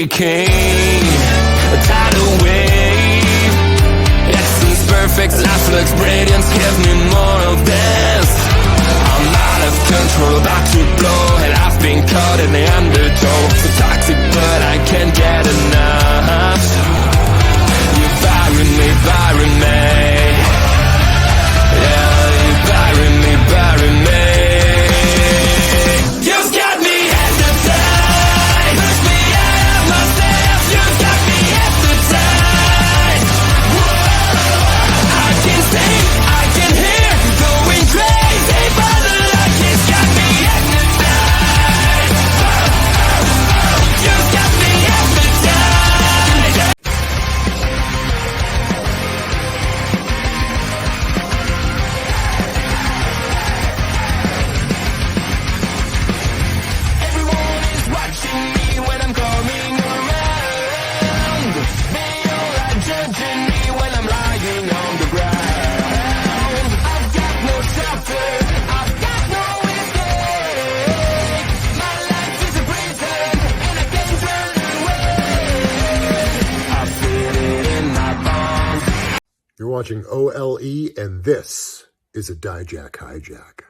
every king, a tidal wave. Essence perfect, life looks brilliant. Give me more of this. I'm out of control, about to blow, and I've been caught in the undertow. So toxic, but I can't get enough. You're burying me, burying me. Yeah, you're burying me, burying me. You've got me hypnotized. Push me out of myself. You've got me hypnotized. Whoa. I can see, I can hear, going crazy for the luck. It's got me hypnotized. You've got me hypnotized. Everyone is watching me when I'm coming around. They all are judging me when I'm lying on the ground. I've got no shelter, I've got no escape. My life is a prison and I can't turn away. I feel it in my bones. You're watching OLE, and this is a Dijak Hijack.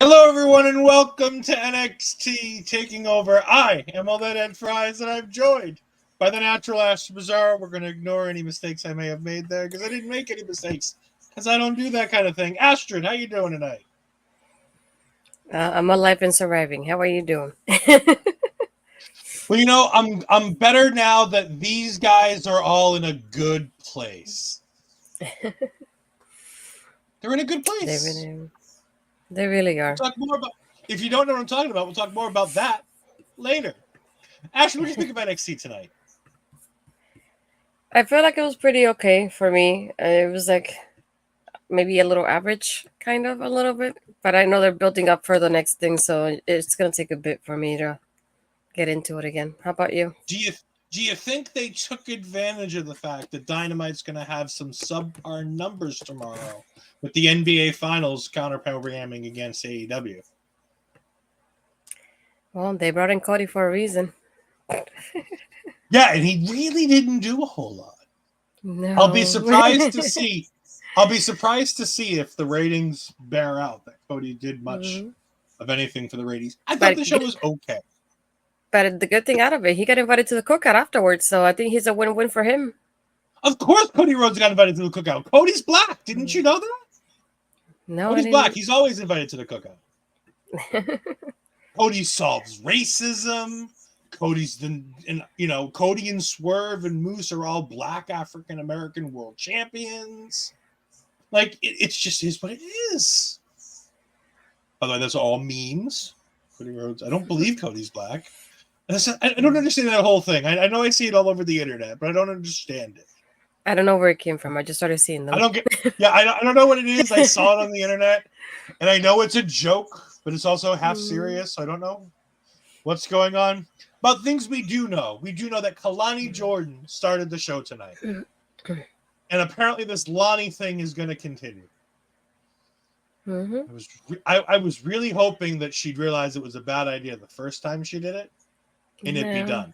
Hello, everyone, and welcome to NXT Taking Over. I am All That Ed Fries, and I'm joined by the natural Astrid Pizarro. We're going to ignore any mistakes I may have made there, because I didn't make any mistakes, because I don't do that kind of thing. Astrid, how you doing tonight? I'm alive and surviving. How are you doing? Well, you know, I'm better now that these guys are all in a good place. They're in a good place. They really are. Talk more about. If you don't know what I'm talking about, we'll talk more about that later. Ashley, what do you think of NXT tonight? I feel like it was pretty okay for me. It was like maybe a little average, kind of a little bit. But I know they're building up for the next thing, so it's going to take a bit for me to get into it again. How about you? Do you think they took advantage of the fact that Dynamite's going to have some subpar numbers tomorrow with the NBA Finals counter-programming against AEW? Well, they brought in Cody for a reason. Yeah, and he really didn't do a whole lot. No. I'll be surprised to see. I'll be surprised to see if the ratings bear out that Cody did much of anything for the ratings. I thought the show was okay. But the good thing out of it, he got invited to the cookout afterwards, so I think he's a win-win for him. Of course Cody Rhodes got invited to the cookout. Cody's black. Didn't you know that? No, Cody's black. He's always invited to the cookout. Cody solves racism. Cody and Swerve and Moose are all black African-American world champions. Like, it's just is what it is. By the way, that's all memes. Cody Rhodes. I don't believe Cody's black. I don't understand that whole thing. I know I see it all over the internet, but I don't understand it. I don't know where it came from. I just started seeing them. I don't know what it is. I saw it on the internet, and I know it's a joke, but it's also half serious. So I don't know what's going on. But things we do know. We do know that Kalani Jordan started the show tonight. And apparently this Lonnie thing is going to continue. I was really hoping that she'd realize it was a bad idea the first time she did it, and it'd be done.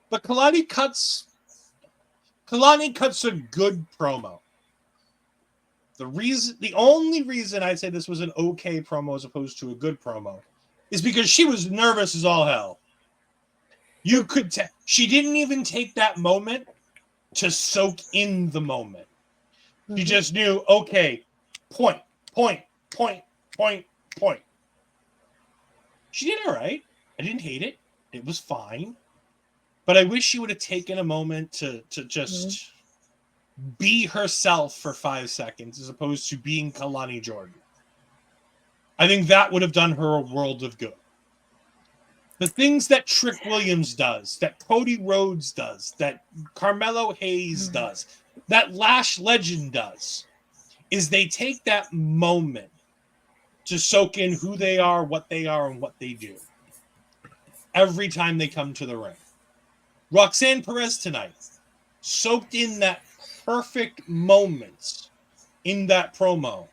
But Kalani cuts a good promo. The only reason I'd say this was an okay promo as opposed to a good promo is because she was nervous as all hell. You could tell she didn't even take that moment to soak in the moment. She just knew, okay, point. She did all right. I didn't hate it. It was fine. But I wish she would have taken a moment to just be herself for 5 seconds as opposed to being Kalani Jordan. I think that would have done her a world of good. The things that Trick Williams does, that Cody Rhodes does, that Carmelo Hayes does, that Lash Legend does, is they take that moment to soak in who they are, and what they do. Every time they come to the ring. Roxanne Perez tonight soaked in that perfect moments in that promo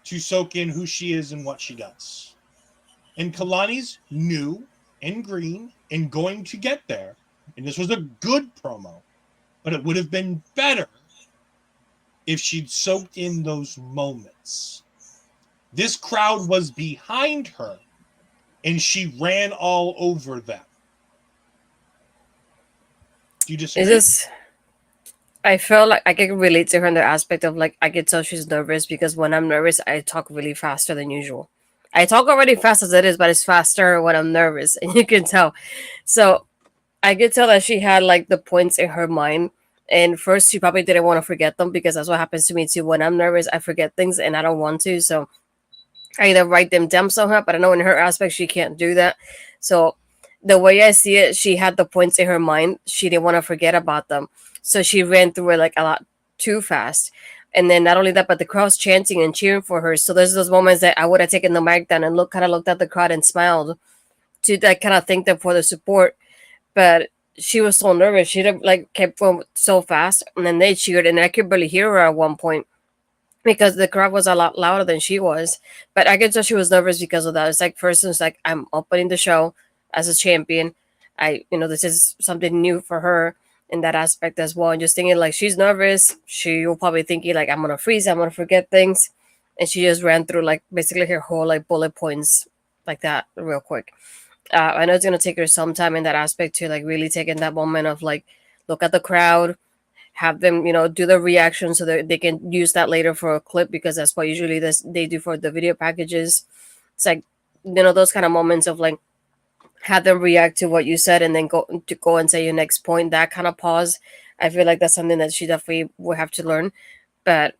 to soak in who she is and what she does. And Kalani's new, in green and going to get there. And this was a good promo, but it would have been better if she'd soaked in those moments. This crowd was behind her, and she ran all over them. Do you disagree? I feel like I can relate to her in the aspect of like I can tell she's nervous because when I'm nervous, I talk really faster than usual. I talk already fast as it is, but it's faster when I'm nervous, and you can tell. So I could tell that she had like the points in her mind. And first, she probably didn't want to forget them because that's what happens to me too. When I'm nervous, I forget things and I don't want to. So I either write them down somehow, but I know in her aspect, she can't do that. So the way I see it, she had the points in her mind. She didn't want to forget about them. So she ran through it like a lot too fast. And then not only that, but the crowd's chanting and cheering for her. So there's those moments that I would have taken the mic down and looked at the crowd and smiled to like kind of thank them for the support. But she was so nervous. She like kept going so fast, and then they cheered, and I could barely hear her at one point because the crowd was a lot louder than she was. But I could tell she was nervous because of that. It's like first, it's like I'm opening the show as a champion. This is something new for her in that aspect as well. And just thinking like she's nervous. She will probably thinking like I'm gonna freeze. I'm gonna forget things, and she just ran through like basically her whole like bullet points like that real quick. I know it's gonna take her some time in that aspect to like really take in that moment of like look at the crowd, have them do the reaction so that they can use that later for a clip because that's what usually they do for the video packages. It's like those kind of moments of like have them react to what you said and then go and say your next point. That kind of pause, I feel like that's something that she definitely will have to learn. But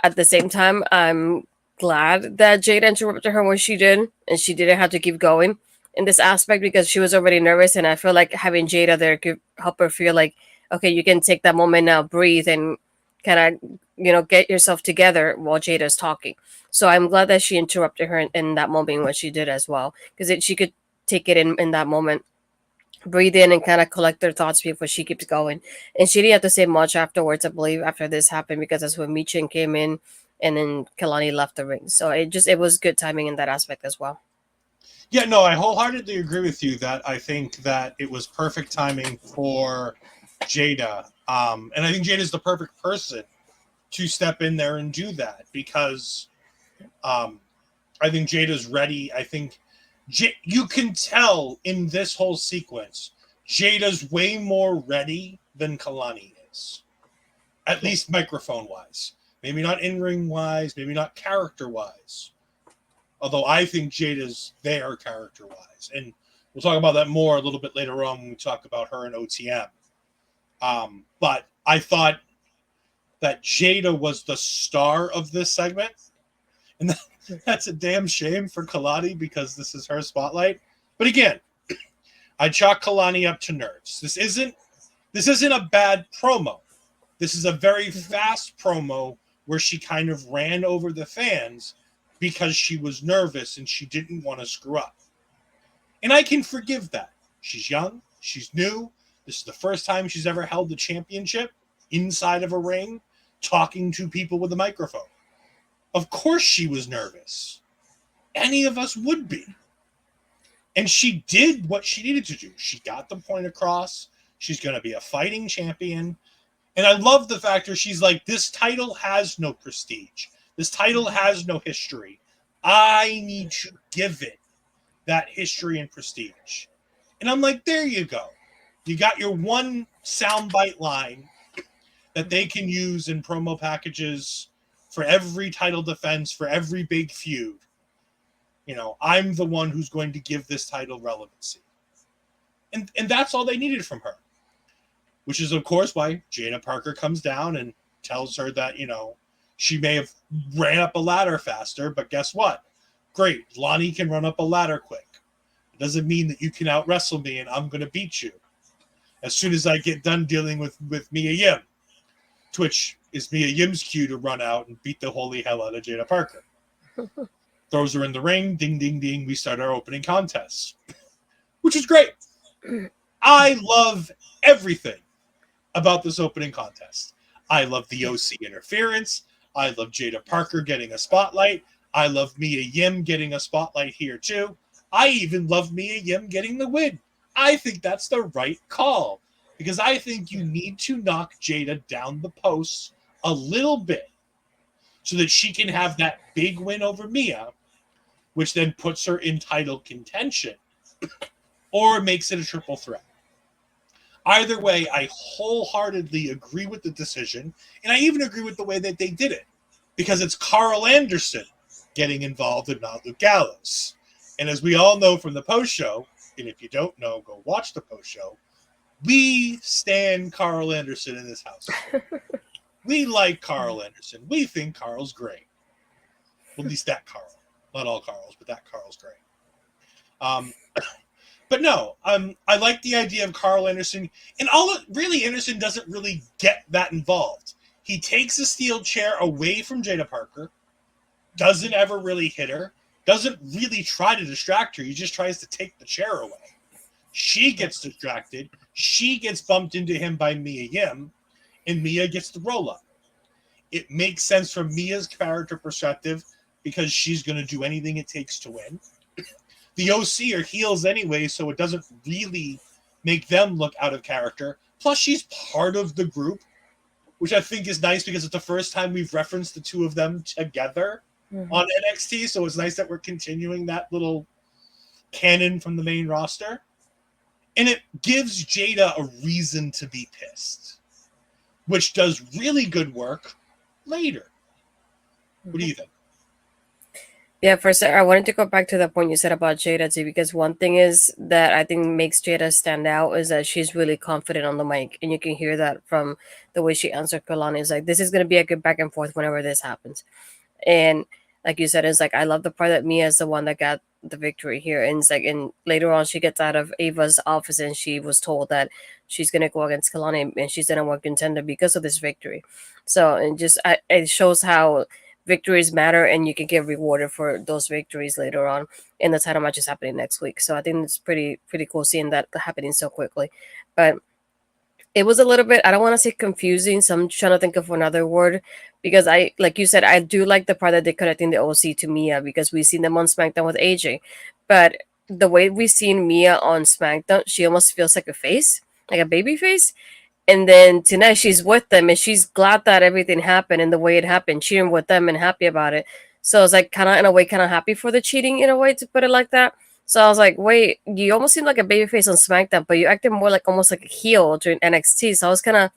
at the same time, I'm glad that Jada interrupted her when she did, and she didn't have to keep going in this aspect because she was already nervous. And I feel like having Jada there could help her feel like, okay, you can take that moment now, breathe, and kind of, get yourself together while Jada's talking. So I'm glad that she interrupted her in that moment when she did as well, because she could take it in that moment, breathe in, and kind of collect her thoughts before she keeps going. And she didn't have to say much afterwards, I believe, after this happened, because that's when Michin came in and then Kalani left the ring. So it was good timing in that aspect as well. Yeah, no, I wholeheartedly agree with you that I think that it was perfect timing for Jaida. And I think Jada's the perfect person to step in there and do that because I think Jada's ready. I think you can tell in this whole sequence, Jada's way more ready than Kalani is. At least microphone-wise. Maybe not in-ring wise, maybe not character-wise. Although I think Jada's there character-wise. And we'll talk about that more a little bit later on when we talk about her and OTM. But I thought that Jaida was the star of this segment. And that's a damn shame for Kalani because this is her spotlight. But again, I chalk Kalani up to nerves. This isn't a bad promo. This is a very fast promo where she kind of ran over the fans because she was nervous and she didn't want to screw up. And I can forgive that. She's young. She's new. This is the first time she's ever held the championship inside of a ring, talking to people with a microphone. Of course she was nervous. Any of us would be. And she did what she needed to do. She got the point across. She's going to be a fighting champion. And I love the fact that she's like, this title has no prestige. This title has no history. I need to give it that history and prestige. And I'm like, there you go. You got your one soundbite line that they can use in promo packages for every title defense, for every big feud. I'm the one who's going to give this title relevancy. And that's all they needed from her. Which is, of course, why Jaida Parker comes down and tells her that, she may have ran up a ladder faster, but guess what? Great. Lonnie can run up a ladder quick. It doesn't mean that you can out-wrestle me and I'm going to beat you. As soon as I get done dealing with Mia Yim. Twitch is Mia Yim's cue to run out and beat the holy hell out of Jaida Parker. Throws her in the ring. Ding, ding, ding. We start our opening contest. Which is great. I love everything about this opening contest. I love the OC interference. I love Jaida Parker getting a spotlight. I love Mia Yim getting a spotlight here too. I even love Mia Yim getting the win. I think that's the right call because I think you need to knock Jaida down the posts a little bit so that she can have that big win over Mia, which then puts her in title contention or makes it a triple threat. Either way, I wholeheartedly agree with the decision, and I even agree with the way that they did it, because it's Carl Anderson getting involved and not Luke Gallows. And as we all know from the post-show, and if you don't know, go watch the post-show, we stand Carl Anderson in this house. We like Carl Anderson. We think Carl's great. Well, at least that Carl. Not all Carls, but that Carl's great. But no, I like the idea of Carl Anderson. And really, Anderson doesn't really get that involved. He takes a steel chair away from Jaida Parker, doesn't ever really hit her, doesn't really try to distract her. He just tries to take the chair away. She gets distracted. She gets bumped into him by Mia Yim, and Mia gets the roll-up. It makes sense from Mia's character perspective because she's going to do anything it takes to win. The OC are heels anyway, so it doesn't really make them look out of character. Plus, she's part of the group, which I think is nice because it's the first time we've referenced the two of them together on NXT, so it's nice that we're continuing that little canon from the main roster. And it gives Jaida a reason to be pissed, which does really good work later. What do you think? Yeah, first, I wanted to go back to the point you said about Jaida too, because one thing is that I think makes Jaida stand out is that she's really confident on the mic, and you can hear that from the way she answered Kalani. It's like, this is going to be a good back and forth whenever this happens. And like you said, it's like, I love the part that Mia is the one that got the victory here. And it's like, and later on, she gets out of Ava's office and she was told that she's going to go against Kalani and she's going to work contender because of this victory. So it shows how victories matter and you can get rewarded for those victories later on in the title matches happening next week. So I think it's pretty cool seeing that happening so quickly. But it was a little bit, I don't want to say confusing, so I'm trying to think of another word, because like you said, I do like the part that they're connecting the OC to Mia, because we've seen them on SmackDown with AJ. But the way we've seen Mia on SmackDown, she almost feels like a face, like a baby face. And then tonight she's with them and she's glad that everything happened and the way it happened, cheering with them and happy about it. So it's like kind of in a way, kind of happy for the cheating in a way, to put it like that. So I was like, wait, you almost seem like a babyface on SmackDown, but you acted more like almost like a heel during NXT. So I was kind of,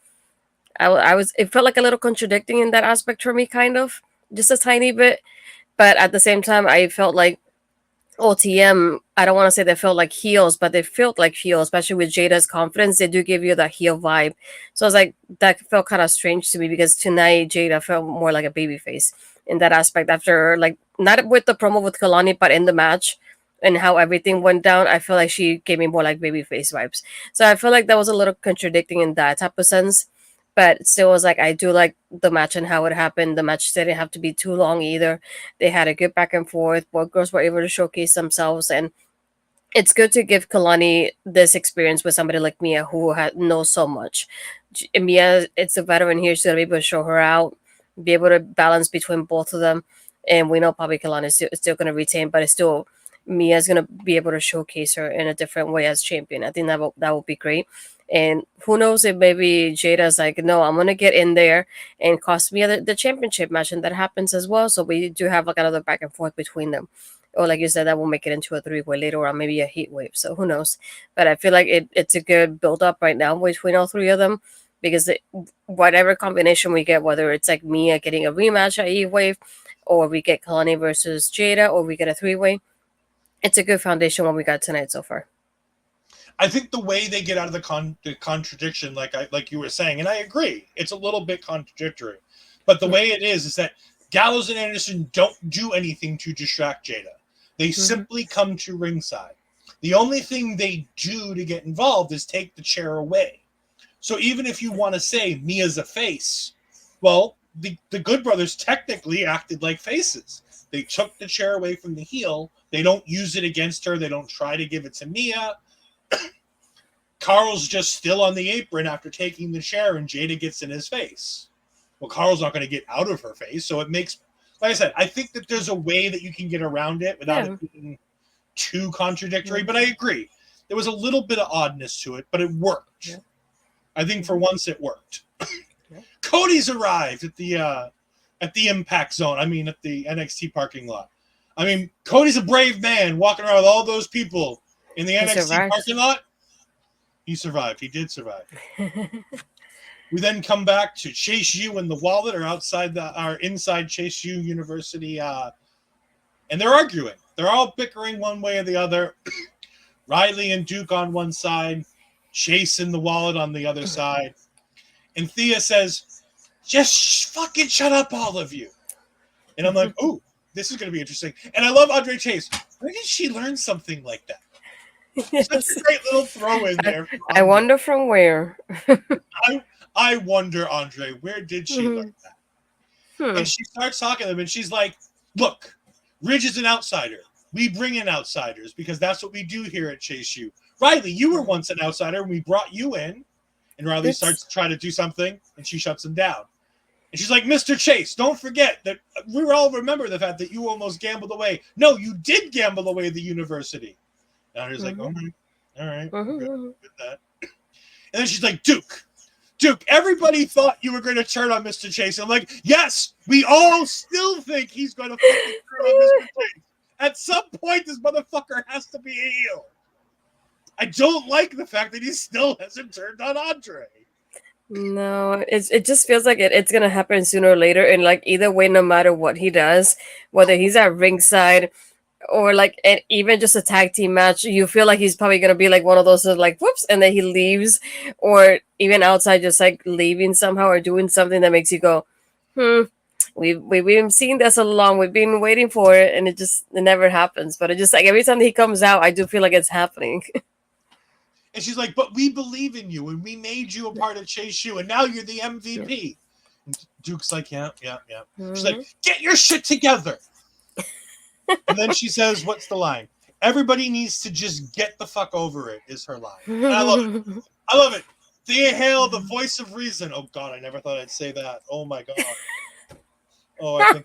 it felt like a little contradicting in that aspect for me, kind of, just a tiny bit. But at the same time, I felt like OTM, I don't want to say they felt like heels, but they felt like heels, especially with Jada's confidence. They do give you that heel vibe. So I was like, that felt kind of strange to me, because tonight Jaida felt more like a babyface in that aspect after, like, not with the promo with Kalani, but in the match and how everything went down. I feel like she gave me more like babyface vibes. So I feel like that was a little contradicting in that type of sense. But still was like, I do like the match and how it happened. The match didn't have to be too long either. They had a good back and forth. Both girls were able to showcase themselves. And it's good to give Kalani this experience with somebody like Mia, who knows so much. Mia, it's a veteran here. She's going to be able to show her out, be able to balance between both of them. And we know probably Kalani is still going to retain, but it's still, Mia's going to be able to showcase her in a different way as champion. I think that will be great. And who knows if maybe Jada's like, no, I'm going to get in there and cost me the championship match. And that happens as well. So we do have like another back and forth between them. Or like you said, that will make it into a 3-way later on, maybe a heat wave. So who knows? But I feel like it's a good build up right now between all three of them. Because whatever combination we get, whether it's like Mia getting a rematch at heat wave, or we get Kalani versus Jaida, or we get a 3-way, it's a good foundation what we got tonight so far. I think the way they get out of the contradiction, like you were saying, and I agree, it's a little bit contradictory, but the way it is that Gallows and Anderson don't do anything to distract Jaida. They simply come to ringside. The only thing they do to get involved is take the chair away. So even if you want to say Mia's a face, well, the Good Brothers technically acted like faces. They took the chair away from the heel. They don't use it against her. They don't try to give it to Mia. Carl's just still on the apron after taking the chair, and Jaida gets in his face. Well, Carl's not going to get out of her face, so it makes, like I said, I think that there's a way that you can get around it without it being too contradictory, but I agree. There was a little bit of oddness to it, but it worked. Yeah. I think for once it worked. Yeah. Cody's arrived at the Impact Zone. I mean, at the NXT parking lot. I mean, Cody's a brave man walking around with all those people in the NXT survived. parking lot. He survived. He did survive. We then come back to Chase U and the Wallet are inside Chase U University, and they're arguing. They're all bickering one way or the other. Riley and Duke on one side, Chase and the Wallet on the other side. And Thea says, just fucking shut up, all of you. And I'm like, oh, this is going to be interesting. And I love Andre Chase. Where did she learn something like that? Yes. Such a great little throw in there. I wonder from where. I wonder, Andre, where did she learn that? And she starts talking to them, and she's like, look, Ridge is an outsider. We bring in outsiders because that's what we do here at Chase U. Riley, you were once an outsider, and we brought you in. And Riley starts to try to do something, and she shuts him down. And she's like, Mr. Chase, don't forget that we all remember the fact that you almost gambled away. No, you did gamble away the university. And Andre's like, all right. Good with that. And then she's like, Duke, everybody thought you were going to turn on Mr. Chase. I'm like, yes, we all still think he's going to fucking turn on Mr. Chase. At some point, this motherfucker has to be a heel. I don't like the fact that he still hasn't turned on Andre. No, it just feels like it's gonna happen sooner or later, and like either way, no matter what he does, whether he's at ringside or like even just a tag team match, you feel like he's probably gonna be like one of those like whoops, and then he leaves, or even outside, just like leaving somehow or doing something that makes you go, We've been seeing this all along. We've been waiting for it, and it never happens. But it just like every time that he comes out, I do feel like it's happening. And she's like, but we believe in you, and we made you a part of Chase U, and now you're the MVP. And Duke's like, yeah. She's like, get your shit together. And then she says, what's the line? Everybody needs to just get the fuck over it, is her line. And I love it. Thea Hale, the voice of reason. Oh, God, I never thought I'd say that. Oh, my God. Oh, I think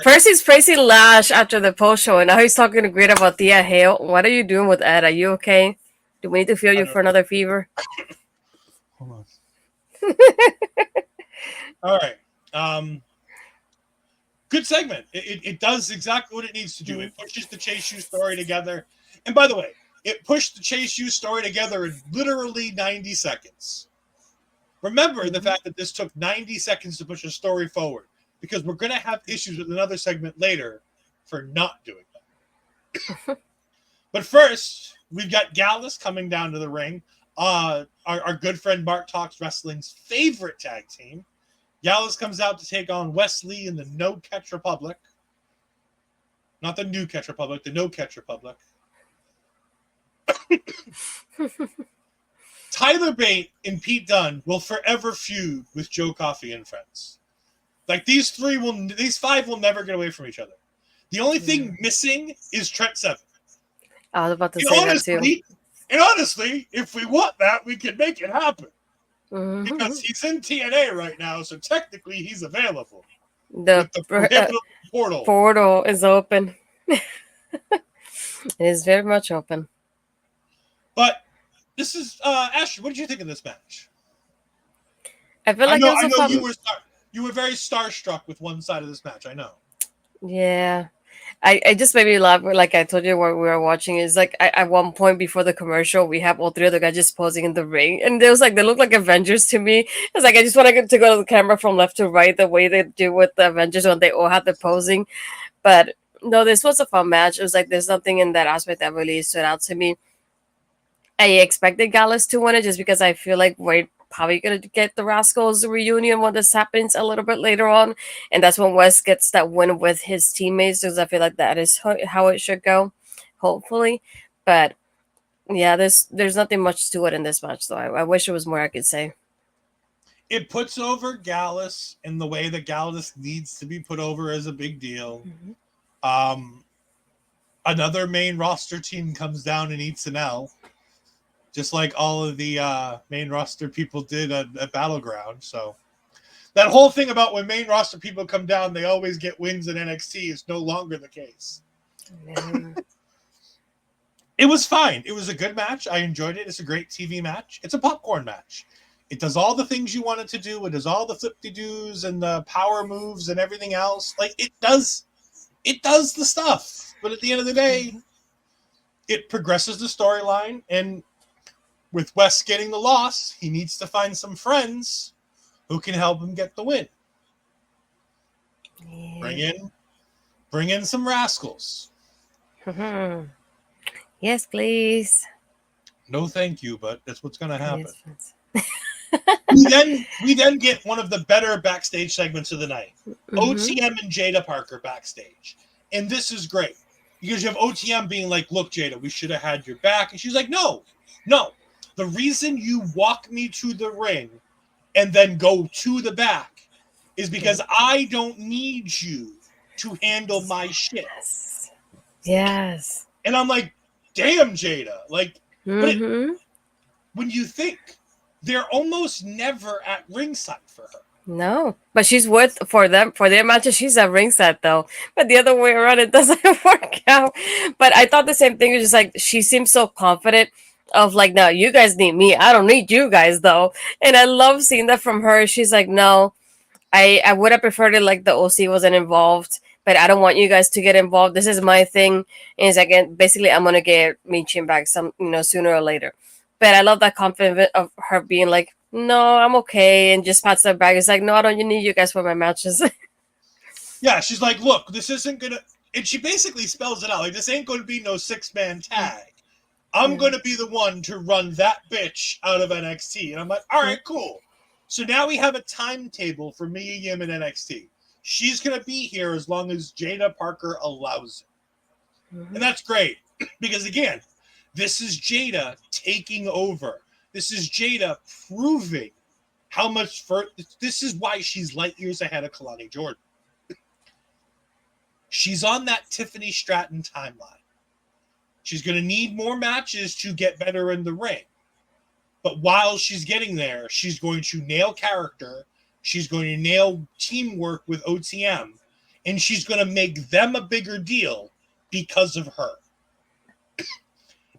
Percy's praising Lash after the post show, and now he's talking to Great about Thea Hale. What are you doing with Ed? Are you okay? Do we need to feel you for another fever? Hold on. All right. Good segment. It does exactly what it needs to do. It pushes the Chase U story together. And by the way, it pushed the Chase U story together in literally 90 seconds. Remember the fact that this took 90 seconds to push a story forward, because we're going to have issues with another segment later for not doing that. But first, we've got Gallus coming down to the ring. Our good friend Mark Talks Wrestling's favorite tag team. Gallus comes out to take on Wesley in the No Catch Republic. Not the New Catch Republic, the No Catch Republic. Tyler Bate and Pete Dunne will forever feud with Joe Coffey and friends. Like these five will never get away from each other. The only thing missing is Trent Seven. I was about to say that too. And honestly, if we want that, we can make it happen. Because he's in TNA right now, so technically he's available. The portal is open. It is very much open. But this is Astrid, what did you think of this match? I feel like I know you were very starstruck with one side of this match. I know. Yeah. I just made me laugh. Like I told you what we were watching is like at one point before the commercial, we have all three of the guys just posing in the ring, and they look like Avengers to me. It's like I just want to go to the camera from left to right the way they do with the Avengers when they all have the posing. But no, this was a fun match. It was like there's nothing in that aspect that really stood out to me. I expected Gallus to win it just because I feel like we're probably going to get the Rascals reunion when this happens a little bit later on. And that's when Wes gets that win with his teammates, because I feel like that is how it should go, hopefully. But yeah, there's nothing much to it in this match, though. I wish there was more I could say. It puts over Gallus in the way that Gallus needs to be put over as a big deal. Another main roster team comes down and eats an L. Just like all of the main roster people did at Battleground. So that whole thing about when main roster people come down, they always get wins in NXT is no longer the case. Yeah. It was fine. It was a good match. I enjoyed it. It's a great TV match. It's a popcorn match. It does all the things you want it to do. It does all the flip-de-doos and the power moves and everything else. Like, it does the stuff. But at the end of the day, it progresses the storyline. And with Wes getting the loss, he needs to find some friends who can help him get the win. Yeah. Bring in some rascals. Yes, please. No, thank you, but that's what's going to happen. Yes, We then get one of the better backstage segments of the night. OTM and Jaida Parker backstage. And this is great. Because you have OTM being like, look, Jaida, we should have had your back. And she's like, no. The reason you walk me to the ring and then go to the back is because I don't need you to handle my shit. Yes. And I'm like, damn, Jaida. Like, but when you think, they're almost never at ringside for her. No, but she's worth for their matches. She's at ringside though, but the other way around it doesn't work out. But I thought the same thing. It was just like she seems so confident of like, no, you guys need me. I don't need you guys though, and I love seeing that from her. She's like, no, I would have preferred it like the OC wasn't involved, but I don't want you guys to get involved. This is my thing, and it's like basically I'm gonna get Michin back sooner or later. But I love that confidence of her being like, no, I'm okay, and just pats her back. It's like, no, I don't need you guys for my matches. Yeah, she's like, look, this isn't gonna, and she basically spells it out. Like, this ain't gonna be no 6-man tag. I'm gonna be the one to run that bitch out of NXT. And I'm like, all right, cool. So now we have a timetable for Mia Yim in NXT. She's gonna be here as long as Jaida Parker allows it. And that's great. Because again, this is Jaida taking over. This is Jaida proving how much this is why she's light years ahead of Kalani Jordan. She's on that Tiffany Stratton timeline. She's going to need more matches to get better in the ring. But while she's getting there, she's going to nail character. She's going to nail teamwork with OTM. And she's going to make them a bigger deal because of her.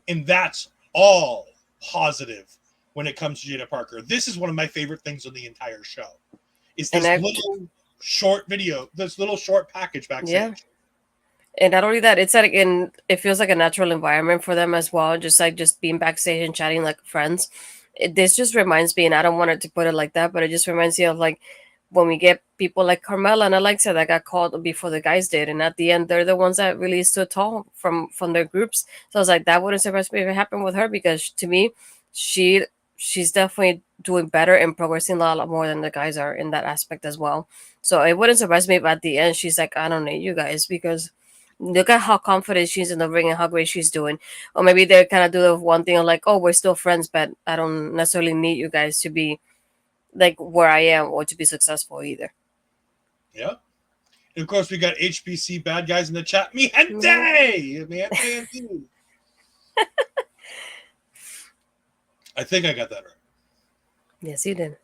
And that's all positive when it comes to Jaida Parker. This is one of my favorite things on the entire show. Is this little short video, this little short package backstage. Yeah. And not only that, it's like it feels like a natural environment for them as well. Just being backstage and chatting like friends. This just reminds me, and I don't want it to put it like that, but it just reminds me of like when we get people like Carmella and Alexa that got called before the guys did, and at the end they're the ones that really stood tall from their groups. So I was like, that wouldn't surprise me if it happened with her, because to me, she's definitely doing better and progressing a lot more than the guys are in that aspect as well. So it wouldn't surprise me if at the end she's like, I don't need you guys, because look at how confident she's in the ring and how great she's doing. Or maybe they kind of do the one thing of like, oh, we're still friends, but I don't necessarily need you guys to be like where I am or to be successful either. Yeah. And of course, we got HBC bad guys in the chat. Mi gente! Mi gente indeed. I think I got that right. Yes, you did.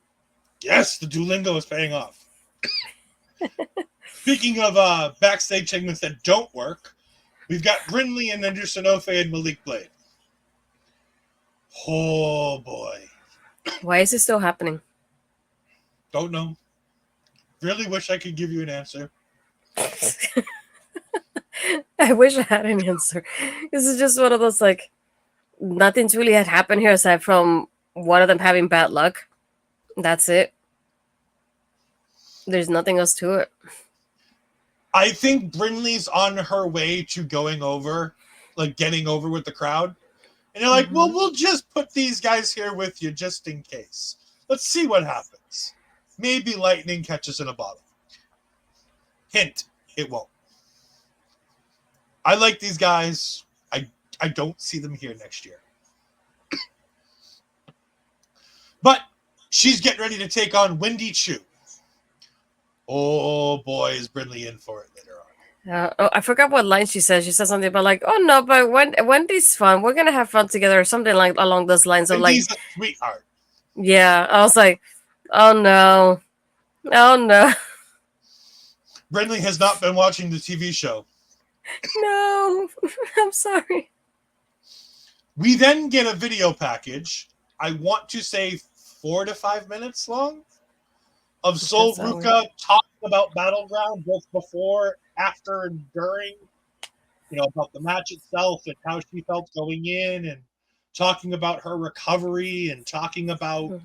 Yes, the Duolingo is paying off. Speaking of backstage segments that don't work, we've got Brinley and Anderson Ofe and Malik Blade. Oh, boy. Why is this still happening? Don't know. Really wish I could give you an answer. I wish I had an answer. This is just one of those, like, nothing's really had happened here aside from one of them having bad luck. That's it. There's nothing else to it. I think Brinley's on her way to going over, like getting over with the crowd. And they're like, well, we'll just put these guys here with you just in case. Let's see what happens. Maybe lightning catches in a bottle. Hint, it won't. I like these guys. I don't see them here next year. But she's getting ready to take on Wendy Choo. Oh, boy, is Brinley in for it later on. I forgot what line she said. She said something about like, oh, no, but Wendy's fun. We're going to have fun together or something like along those lines. Of Wendy's like, a sweetheart. Yeah, I was like, oh, no. Oh, no. Brinley has not been watching the TV show. No, I'm sorry. We then get a video package. I want to say 4 to 5 minutes long of Sol Ruka talking about Battleground both before, after, and during. About the match itself and how she felt going in, and talking about her recovery and talking about,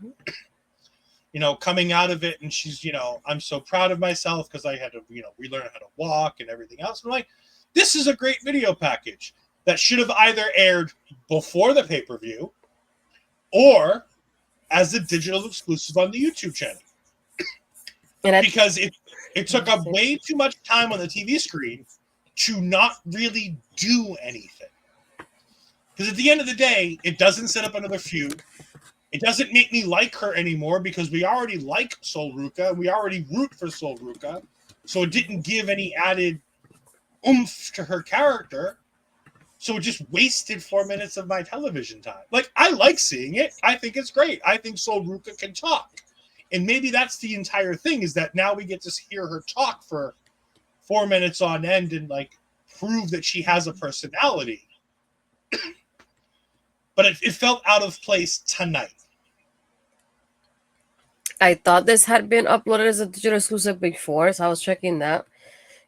coming out of it. And she's, I'm so proud of myself because I had to, relearn how to walk and everything else. I'm like, this is a great video package that should have either aired before the pay-per-view or as a digital exclusive on the YouTube channel. Because it took up way too much time on the TV screen to not really do anything. Because at the end of the day, it doesn't set up another feud. It doesn't make me like her anymore because we already like Sol Ruka. We already root for Sol Ruka. So it didn't give any added oomph to her character. So it just wasted 4 minutes of my television time. Like, I like seeing it. I think it's great. I think Sol Ruka can talk. And maybe that's the entire thing, is that now we get to hear her talk for 4 minutes on end and prove that she has a personality. But it felt out of place tonight. I thought this had been uploaded as a digital exclusive before, so I was checking that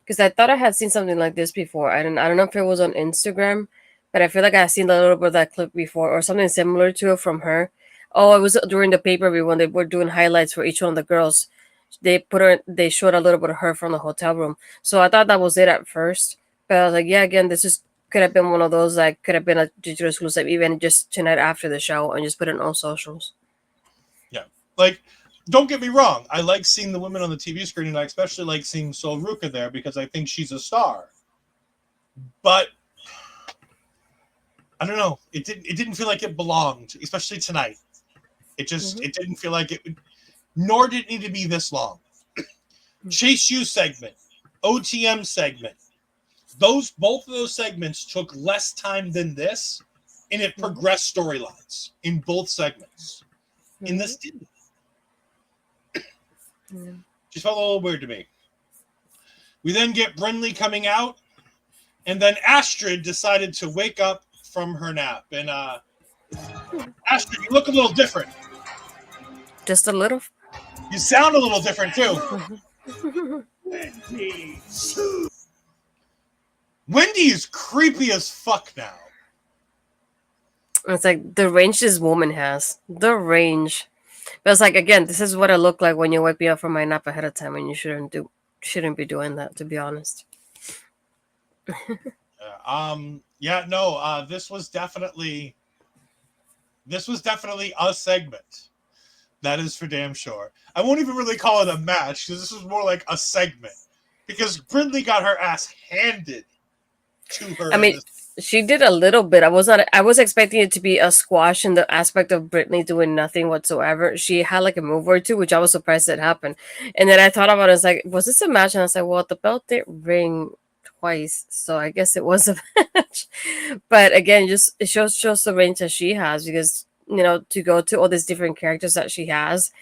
because I thought I had seen something like this before. I don't know if it was on Instagram, but I feel like I've seen a little bit of that clip before or something similar to it from her. Oh, it was during the pay-per-view when they were doing highlights for each one of the girls. They showed a little bit of her from the hotel room. So I thought that was it at first. But I was like, yeah, again, could have been one of those, could have been a digital exclusive even just tonight after the show and just put it on socials. Yeah. Don't get me wrong. I like seeing the women on the TV screen, and I especially like seeing Sol Ruka there because I think she's a star. But I don't know. It didn't feel like it belonged, especially tonight. It just it didn't feel like it would. Nor did it need to be this long. Chase U segment, OTM segment. Both of those segments took less time than this, and it progressed storylines in both segments. And this didn't. Just felt a little weird to me. We then get Brinley coming out, and then Astrid decided to wake up from her nap. And Astrid, you look a little different. Just a little. You sound a little different too. Wendy is creepy as fuck now. It's like the range this woman has. The range. But it's like, again, this is what I look like when you wake me up from my nap ahead of time, and you shouldn't be doing that, to be honest. This was definitely a segment. That is for damn sure. I won't even really call it a match because this was more like a segment. Because Brinley got her ass handed to her. I mean, she did a little bit. I was expecting it to be a squash in the aspect of Britney doing nothing whatsoever. She had a move or two, which I was surprised that happened. And then I thought about it. I was like, was this a match? And I was like, well, the belt did ring twice, so I guess it was a match. But again, just it shows the range that she has, because to go to all these different characters that she has,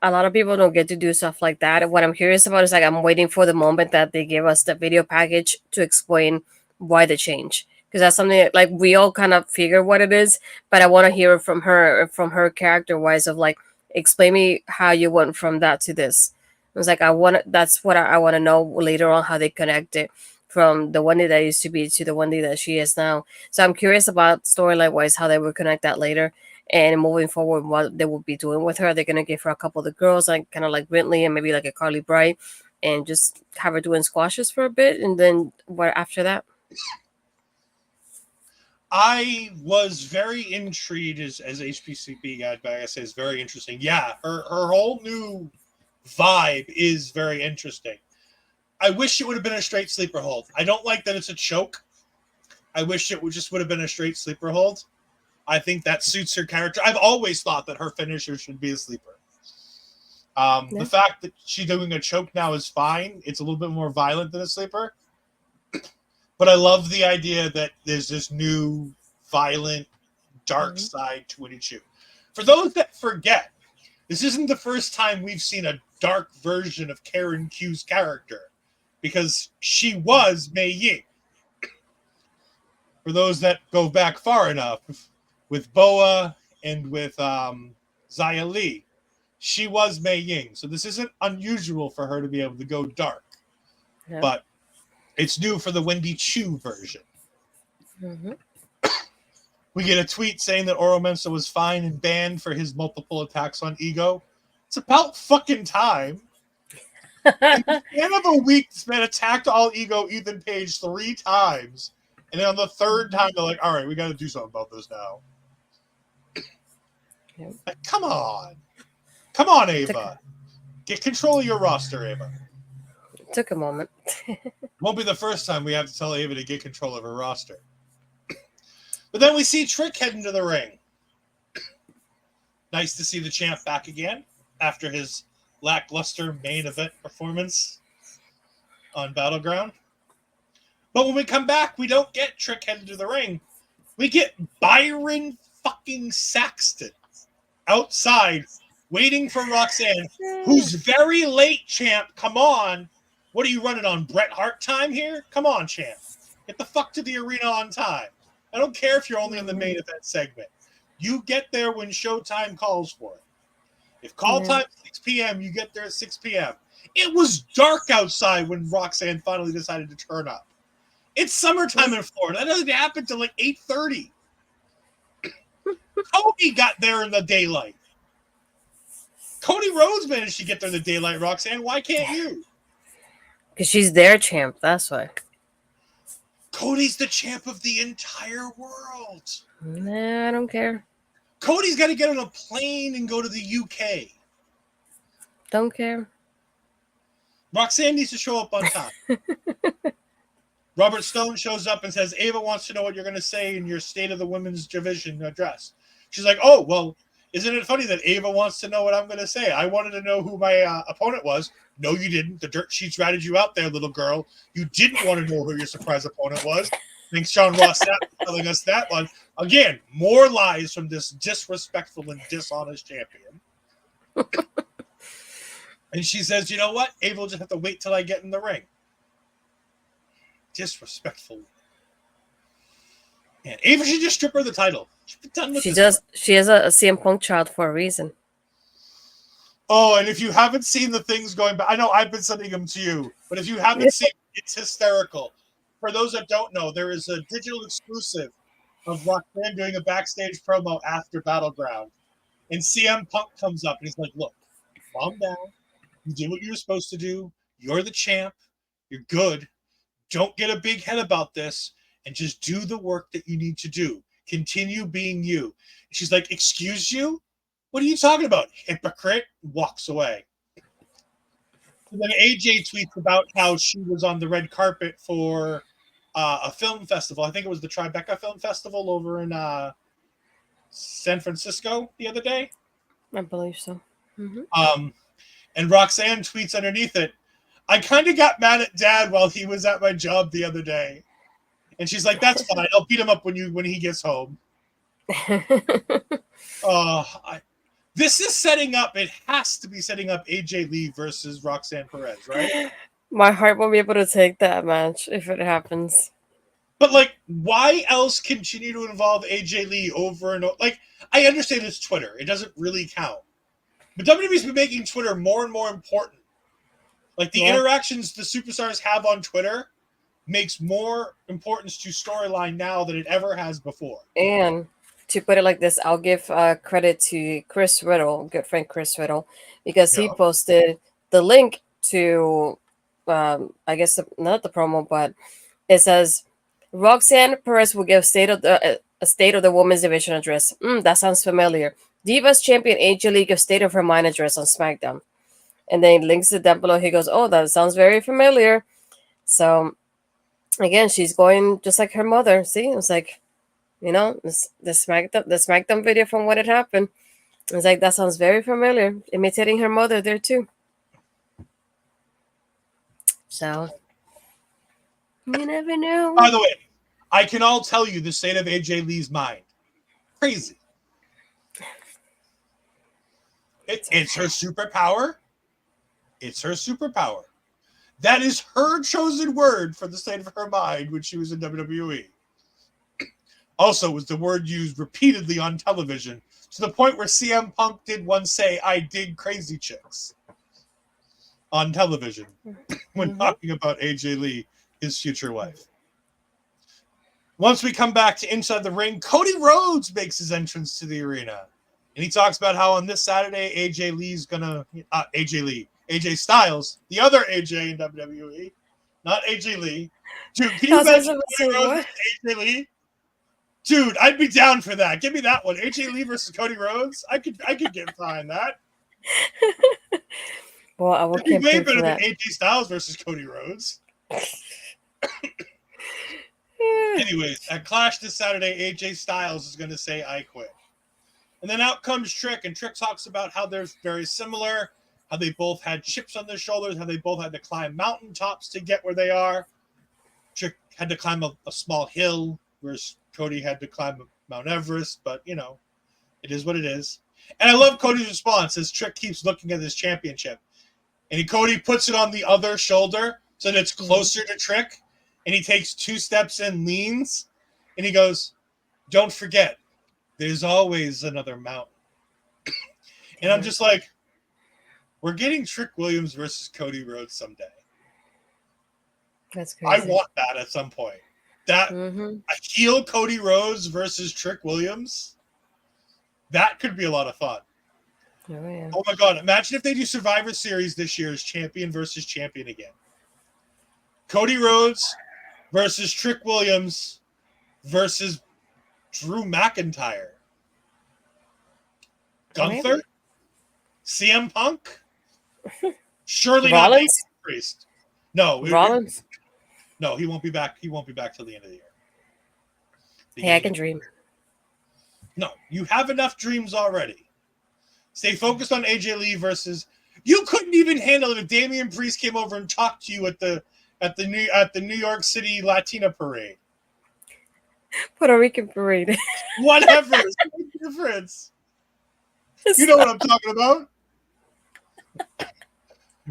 a lot of people don't get to do stuff like that. What I'm curious about is I'm waiting for the moment that they give us the video package to explain why the change, because that's something that, we all kind of figure what it is, but I want to hear it from her character wise of explain me how you went from that to this. It was that's what I want to know later on, how they connect it from the Wendy that used to be to the Wendy that she is now. So I'm curious about storyline wise how they will connect that later, and moving forward what they will be doing with her. They're gonna give her a couple of the girls, kind of like Brinley and maybe a Carly Bright, and just have her doing squashes for a bit, and then what after that? I was very intrigued as HPCP guy, but I say it's very interesting. Yeah, her whole new vibe is very interesting. I wish it would have been a straight sleeper hold. I don't like that it's a choke. I wish it would have been a straight sleeper hold. I think that suits her character. I've always thought that her finisher should be a sleeper. The fact that she's doing a choke now is fine. It's a little bit more violent than a sleeper. But I love the idea that there's this new violent, dark side to Winnie Choo. For those that forget, this isn't the first time we've seen a dark version of Karen Q's character, because she was Mei Ying. for those that go back far enough, with Boa and with Xia Li, she was Mei Ying. So this isn't unusual for her to be able to go dark. Yeah. But it's new for the Wendy Choo version. Mm-hmm. We get a tweet saying that Oro Mensah was fined and banned for his multiple attacks on Ego. It's about fucking time. In the span of a week, this man attacked all Ego Ethan Page 3 times. And then on the third time, they're like, all right, we got to do something about this now. Yep. Like, come on. Come on, Ava. Get control of your roster, Ava. It took a moment. Won't be the first time we have to tell Ava to get control of her roster. But then we see Trick head into the ring. Nice to see the champ back again after his lackluster main event performance on Battleground. But when we come back, we don't get Trick head into the ring. We get Byron fucking Saxton outside waiting for Roxanne, who's very late, champ. Come on. What are you running on, Bret Hart time here? Come on, champ. Get the fuck to the arena on time. I don't care if you're only in the main event segment. You get there when showtime calls for it. If call time is 6 p.m., you get there at 6 p.m. It was dark outside when Roxanne finally decided to turn up. It's summertime in Florida. That doesn't happen till like 8:30. Cody got there in the daylight. Cody Rhodes managed to get there in the daylight, Roxanne. Why can't you? Because she's their champ, that's why. Cody's the champ of the entire world. Nah, I don't care. Cody's got to get on a plane and go to the UK. Don't care. Roxanne needs to show up on time. Robert Stone shows up and says, Ava wants to know what you're going to say in your State of the Women's Division address. She's like, oh, well, isn't it funny that Ava wants to know what I'm going to say? I wanted to know who my opponent was. No, you didn't. The dirt sheets ratted you out there, little girl. You didn't want to know who your surprise opponent was. Thanks, Sean Ross Sapp, for telling us that one. Again, more lies from this disrespectful and dishonest champion. And she says, you know what? Ava will just have to wait till I get in the ring. Disrespectful. Man, Ava should just strip her the title. She does. She is a CM Punk child for a reason. Oh, and if you haven't seen the things going back, I know I've been sending them to you, but if you haven't seen it, it's hysterical. For those that don't know, there is a digital exclusive of Roxanne doing a backstage promo after Battleground. And CM Punk comes up and he's like, look, calm down. You did what you were supposed to do. You're the champ. You're good. Don't get a big head about this and just do the work that you need to do. Continue being you. And she's like, excuse you? What are you talking about? Hypocrite. Walks away. And then AJ tweets about how she was on the red carpet for a film festival. I think it was the Tribeca Film Festival over in San Francisco the other day. I believe so. Mm-hmm. And Roxanne tweets underneath it, I kind of got mad at Dad while he was at my job the other day. And she's like, that's fine. I'll beat him up when he gets home. This is setting up, it has to be setting up AJ Lee versus Roxanne Perez, right? My heart won't be able to take that match if it happens. But, like, why else continue to involve AJ Lee over and over? Like, I understand it's Twitter. It doesn't really count. But WWE's been making Twitter more and more important. Like, the interactions the superstars have on Twitter makes more importance to storyline now than it ever has before. And to put it like this, I'll give credit to Chris Riddle, good friend Chris Riddle, because he posted the link to, I guess, not the promo, but it says, Roxanne Perez will give a State of the Women's Division address. That sounds familiar. Divas champion AJ Lee gives State of Her Mind address on SmackDown. And then he links it down below. He goes, oh, that sounds very familiar. So, again, she's going just like her mother. See, it was like, you know, the SmackDown video from when it happened. It's like, that sounds very familiar. Imitating her mother there, too. So, you never know. By the way, I can all tell you the state of AJ Lee's mind. Crazy. It's her superpower. It's her superpower. That is her chosen word for the state of her mind when she was in WWE. Also, was the word used repeatedly on television to the point where CM Punk did once say, "I dig crazy chicks" on television when talking about AJ Lee, his future wife. Once we come back to Inside the Ring, Cody Rhodes makes his entrance to the arena. And he talks about how on this Saturday, AJ Styles, the other AJ in WWE, not AJ Lee. Dude, can you imagine Cody Rhodes versus AJ Lee? Dude, I'd be down for that. Give me that one. AJ Lee versus Cody Rhodes. I could get behind that. Well, I will It'd be way campaign better for than that. AJ Styles versus Cody Rhodes. Anyways, at Clash this Saturday, AJ Styles is going to say, "I quit." And then out comes Trick, and Trick talks about how they're very similar, how they both had chips on their shoulders, how they both had to climb mountaintops to get where they are. Trick had to climb a small hill, whereas Cody had to climb Mount Everest, but, you know, it is what it is. And I love Cody's response as Trick keeps looking at his championship. And Cody puts it on the other shoulder so that it's closer to Trick, and he takes 2 steps and leans, and he goes, "Don't forget, there's always another mountain." And I'm just like, we're getting Trick Williams versus Cody Rhodes someday. That's crazy. I want that at some point. That a heel Cody Rhodes versus Trick Williams, that could be a lot of fun. Oh, yeah. Oh my God, imagine if they do Survivor Series this year as champion versus champion again. Cody Rhodes versus Trick Williams versus Drew McIntyre. Gunther? Maybe. CM Punk? Surely Rollins? not Damian Priest. No. Rollins? No, he won't be back. He won't be back till the end of the year. Hey, I can dream. No, you have enough dreams already. Stay focused on AJ Lee versus. You couldn't even handle it if Damian Priest came over and talked to you at the New York City Latina parade. Puerto Rican parade. Whatever. It's no difference. You know what I'm talking about.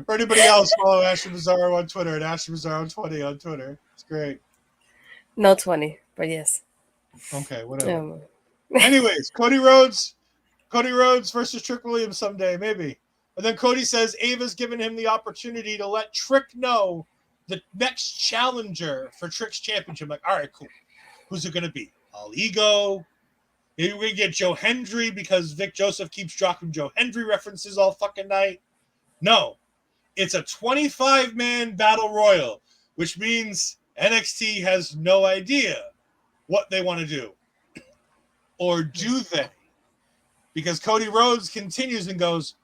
For anybody else, follow Astrid Pizarro on Twitter at Astrid Pizarro 20 on Twitter. It's great. No 20, but yes. Okay, whatever. Anyways, Cody Rhodes versus Trick Williams someday, maybe. And then Cody says Ava's given him the opportunity to let Trick know the next challenger for Trick's championship. I'm like, all right, cool. Who's it going to be? All Ego? Maybe we're going to get Joe Hendry because Vic Joseph keeps dropping Joe Hendry references all fucking night. No. It's a 25-man battle royal, which means NXT has no idea what they want to do. Or do they? Because Cody Rhodes continues and goes,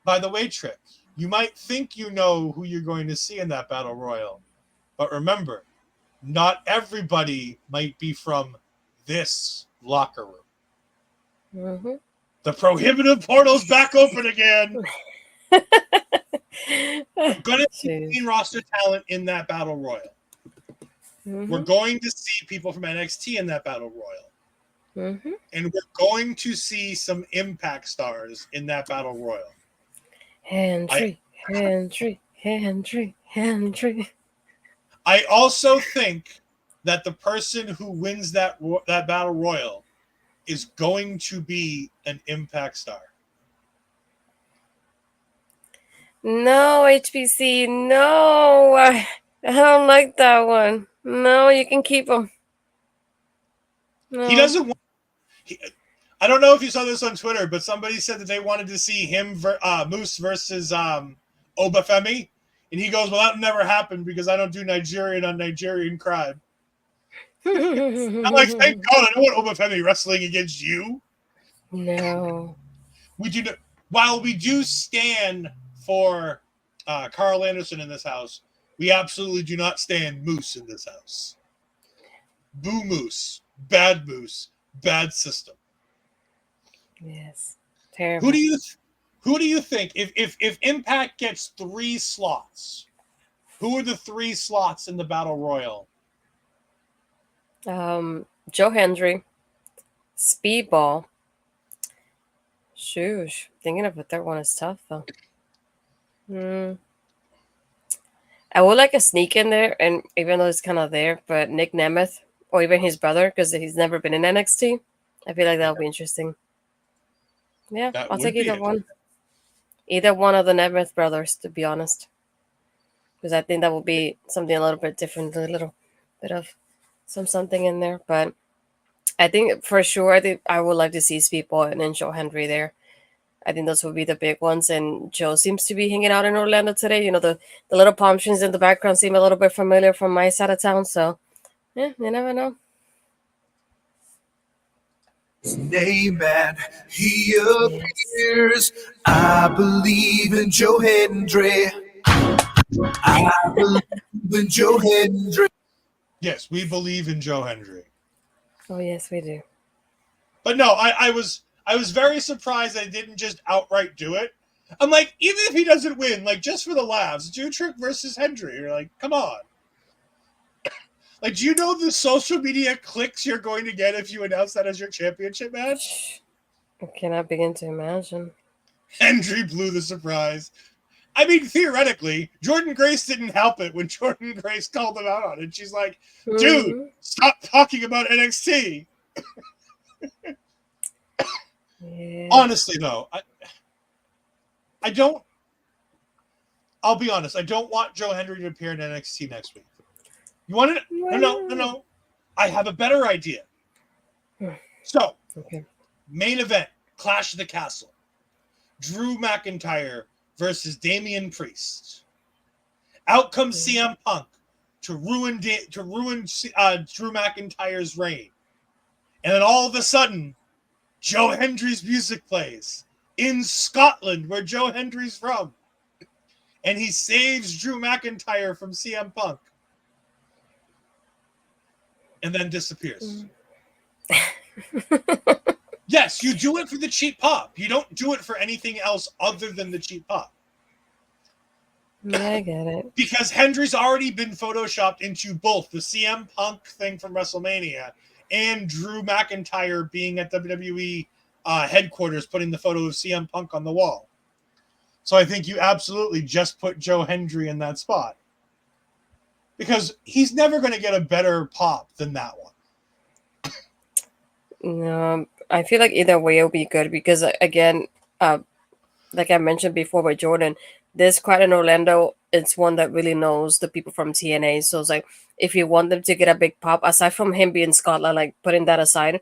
by the way, Trick, you might think you know who you're going to see in that battle royal. But remember, not everybody might be from this locker room. Mm-hmm. The prohibitive portal's back open again. We're going to see main roster talent in that battle royal. Mm-hmm. We're going to see people from NXT in that battle royal. Mm-hmm. And we're going to see some Impact stars in that battle royal. Hendry. I also think that the person who wins that battle royal is going to be an Impact star. No, HBC, no. I don't like that one. No, you can keep him. No. He doesn't want... I don't know if you saw this on Twitter, but somebody said that they wanted to see him, Moose versus Obafemi. And he goes, well, that never happened because I don't do Nigerian on Nigerian crime. I'm like, thank God I don't want Obafemi wrestling against you. No. We do. While we do stand for Carl Anderson in this house, we absolutely do not stand Moose in this house. Boo Moose. Bad Moose. Bad system. Yes. Terrible. Who do you think if Impact gets 3 slots, who are the 3 slots in the Battle Royal? Joe Hendry, Speedball. Shoosh. Thinking of a third one is tough though. I would like a sneak in there, and even though it's kind of there, but Nick Nemeth or even his brother, because he's never been in NXT. I feel like that'll be interesting. Yeah, That I'll would take be either it. one. Either one of the Nemeth brothers, to be honest, because I think that will be something a little bit different, a little bit of something in there. But I think for sure, I think I would like to see Speedball and then Joe Hendry there. I think those would be the big ones. And Joe seems to be hanging out in Orlando today. You know, the little palm trees in the background seem a little bit familiar from my side of town. So, yeah, you never know. Name and he Yes. appears. I believe in Joe Hendry. I believe in Joe Hendry. Yes, we believe in Joe Hendry. Oh, yes, we do. But no, I was very surprised they didn't just outright do it. I'm like, even if he doesn't win, like just for the laughs, Dutrick versus Hendry. You're like, come on. Like, do you know the social media clicks you're going to get if you announce that as your championship match? I cannot begin to imagine. Hendry blew the surprise. I mean, theoretically, Jordan Grace didn't help it when Jordan Grace called him out on it. She's like, dude, stop talking about NXT. Yeah. Honestly, though, I don't. I'll be honest. I don't want Joe Hendry to appear in NXT next week. You want it? No. I have a better idea. So, Okay. main event: Clash of the Castle. Drew McIntyre versus Damian Priest. Out comes CM Punk to ruin Drew McIntyre's reign, and then all of a sudden, Joe Hendry's music plays in Scotland, where Joe Hendry's from. And he saves Drew McIntyre from CM Punk. And then disappears. Yes, you do it for the cheap pop. You don't do it for anything else other than the cheap pop. Yeah, I get it. Because Hendry's already been photoshopped into both the CM Punk thing from WrestleMania and Drew McIntyre being at WWE headquarters putting the photo of CM Punk on the wall. So I think you absolutely just put Joe Hendry in that spot. Because he's never going to get a better pop than that one. No, I feel like either way it'll be good because, again, like I mentioned before with Jordan, this crowd in Orlando, it's one that really knows the people from TNA. So it's like, if you want them to get a big pop, aside from him being Scotland, like putting that aside,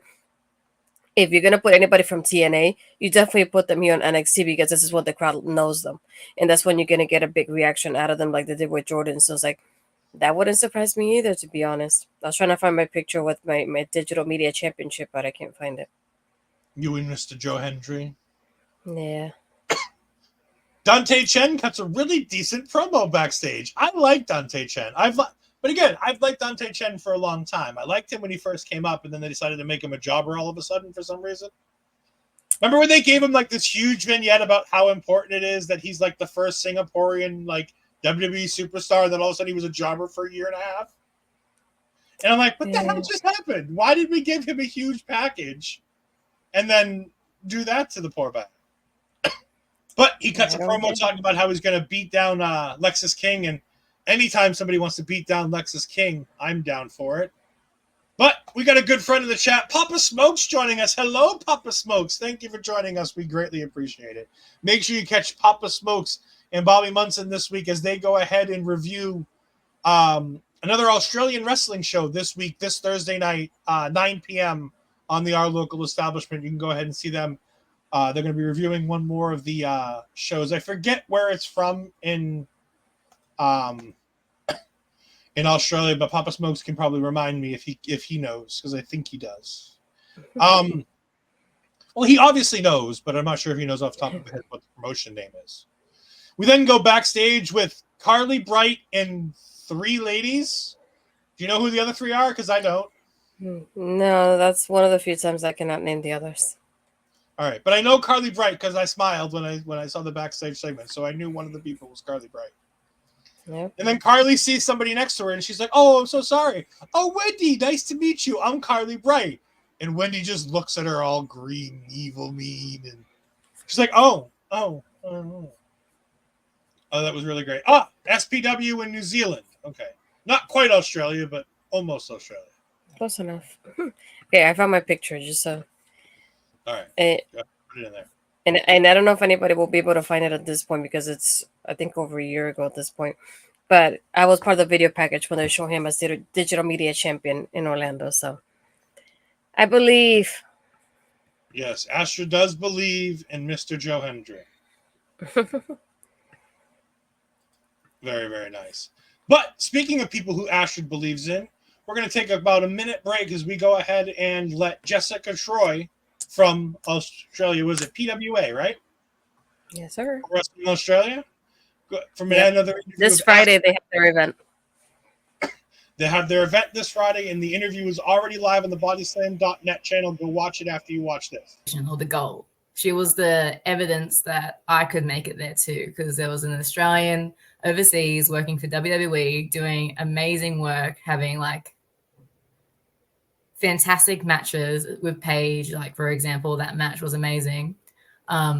if you're gonna put anybody from TNA, you definitely put them here on NXT because this is what the crowd knows them, and that's when you're gonna get a big reaction out of them, like they did with Jordan. So it's like that wouldn't surprise me either, to be honest. I was trying to find my picture with my digital media championship, but I can't find it. You and Mr. Joe Hendry. Yeah. Dante Chen cuts a really decent promo backstage. I like Dante Chen. But again, I've liked Dante Chen for a long time. I liked him when he first came up, and then they decided to make him a jobber all of a sudden for some reason. Remember when they gave him like this huge vignette about how important it is that he's like the first Singaporean like WWE superstar, and then all of a sudden he was a jobber for a year and a half? And I'm like, what the hell just happened? Why did we give him a huge package and then do that to the poor guy? But he cuts a promo talking about how he's going to beat down Lexis King, and anytime somebody wants to beat down Lexis King, I'm down for it. But we got a good friend in the chat, Papa Smokes, joining us. Hello, Papa Smokes. Thank you for joining us. We greatly appreciate it. Make sure you catch Papa Smokes and Bobby Munson this week as they go ahead and review another Australian wrestling show this week, this Thursday night, 9 p.m. on the Our Local Establishment. You can go ahead and see them. They're going to be reviewing one more of the shows. I forget where it's from in Australia, but Papa Smokes can probably remind me if he knows, because I think he does. Well, he obviously knows, but I'm not sure if he knows off the top of his head what the promotion name is. We then go backstage with Carly Bright and three ladies. Do you know who the other three are? Because I don't. No, that's one of the few times I cannot name the others. All right, but I know Carly Bright because I smiled when I saw the backstage segment, so I knew one of the people was Carly Bright. Yep. And then Carly sees somebody next to her, and she's like, "Oh, I'm so sorry. Oh, Wendy, nice to meet you. I'm Carly Bright." And Wendy just looks at her all green, evil, mean, and she's like, "Oh, that was really great." SPW in New Zealand. Okay, not quite Australia, but almost Australia. Close enough. Okay, I found my picture just so. All right. And, Put it in there. and I don't know if anybody will be able to find it at this point because it's, I think, over a year ago at this point. But I was part of the video package when they show him as digital media champion in Orlando. So I believe. Yes, Astrid does believe in Mr. Joe Hendry. Very, very nice. But speaking of people who Astrid believes in, we're going to take about a minute break as we go ahead and let Jessica Troy from Australia, was it PWA, right? Yes, sir. Wrestling Australia? From Yep. another interview This with Friday Astrid. they have their event. They have their event this Friday, and the interview is already live on the bodyslam.net channel. Go watch it after you watch this. Or the goal. She was the evidence that I could make it there too, because there was an Australian overseas working for WWE, doing amazing work, having like fantastic matches with Paige. Like, for example, that match was amazing.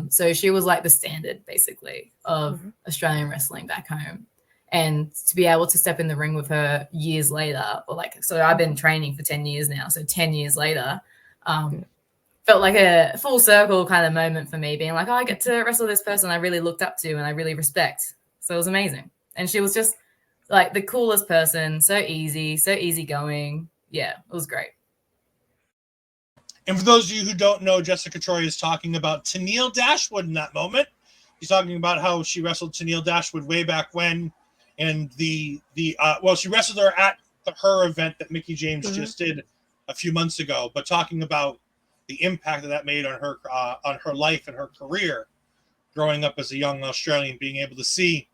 So she was like the standard, basically, of Australian wrestling back home. And to be able to step in the ring with her years later, or like, so I've been training for 10 years now. So 10 years later, felt like a full circle kind of moment for me, being like, oh, I get to wrestle this person I really looked up to and I really respect. So it was amazing. And she was just like the coolest person, so easygoing. Yeah, it was great. And for those of you who don't know, Jessica Troy is talking about Tennille Dashwood in that moment. He's talking about how she wrestled Tennille Dashwood way back when, and she wrestled her at her event that Mickie James just did a few months ago. But talking about the impact that made on her life and her career, growing up as a young Australian, being able to see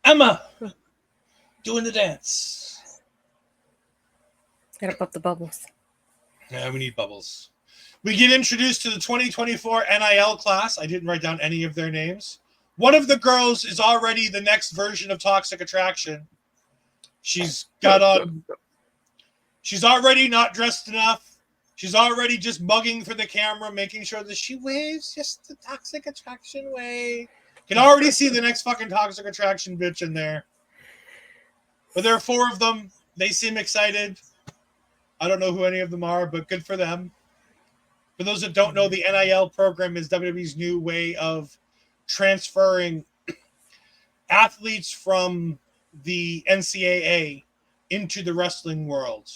Emma doing the dance. Gotta pop the bubbles. Yeah, we need bubbles. We get introduced to the 2024 NIL class. I didn't write down any of their names. One of the girls is already the next version of Toxic Attraction. She's already not dressed enough. She's already just mugging for the camera, making sure that she waves just the Toxic Attraction way. Can already see the next fucking Toxic Attraction bitch in there. But there are 4 of them. They seem excited. I don't know who any of them are, but good for them. For those that don't know, the NIL program is WWE's new way of transferring athletes from the NCAA into the wrestling world.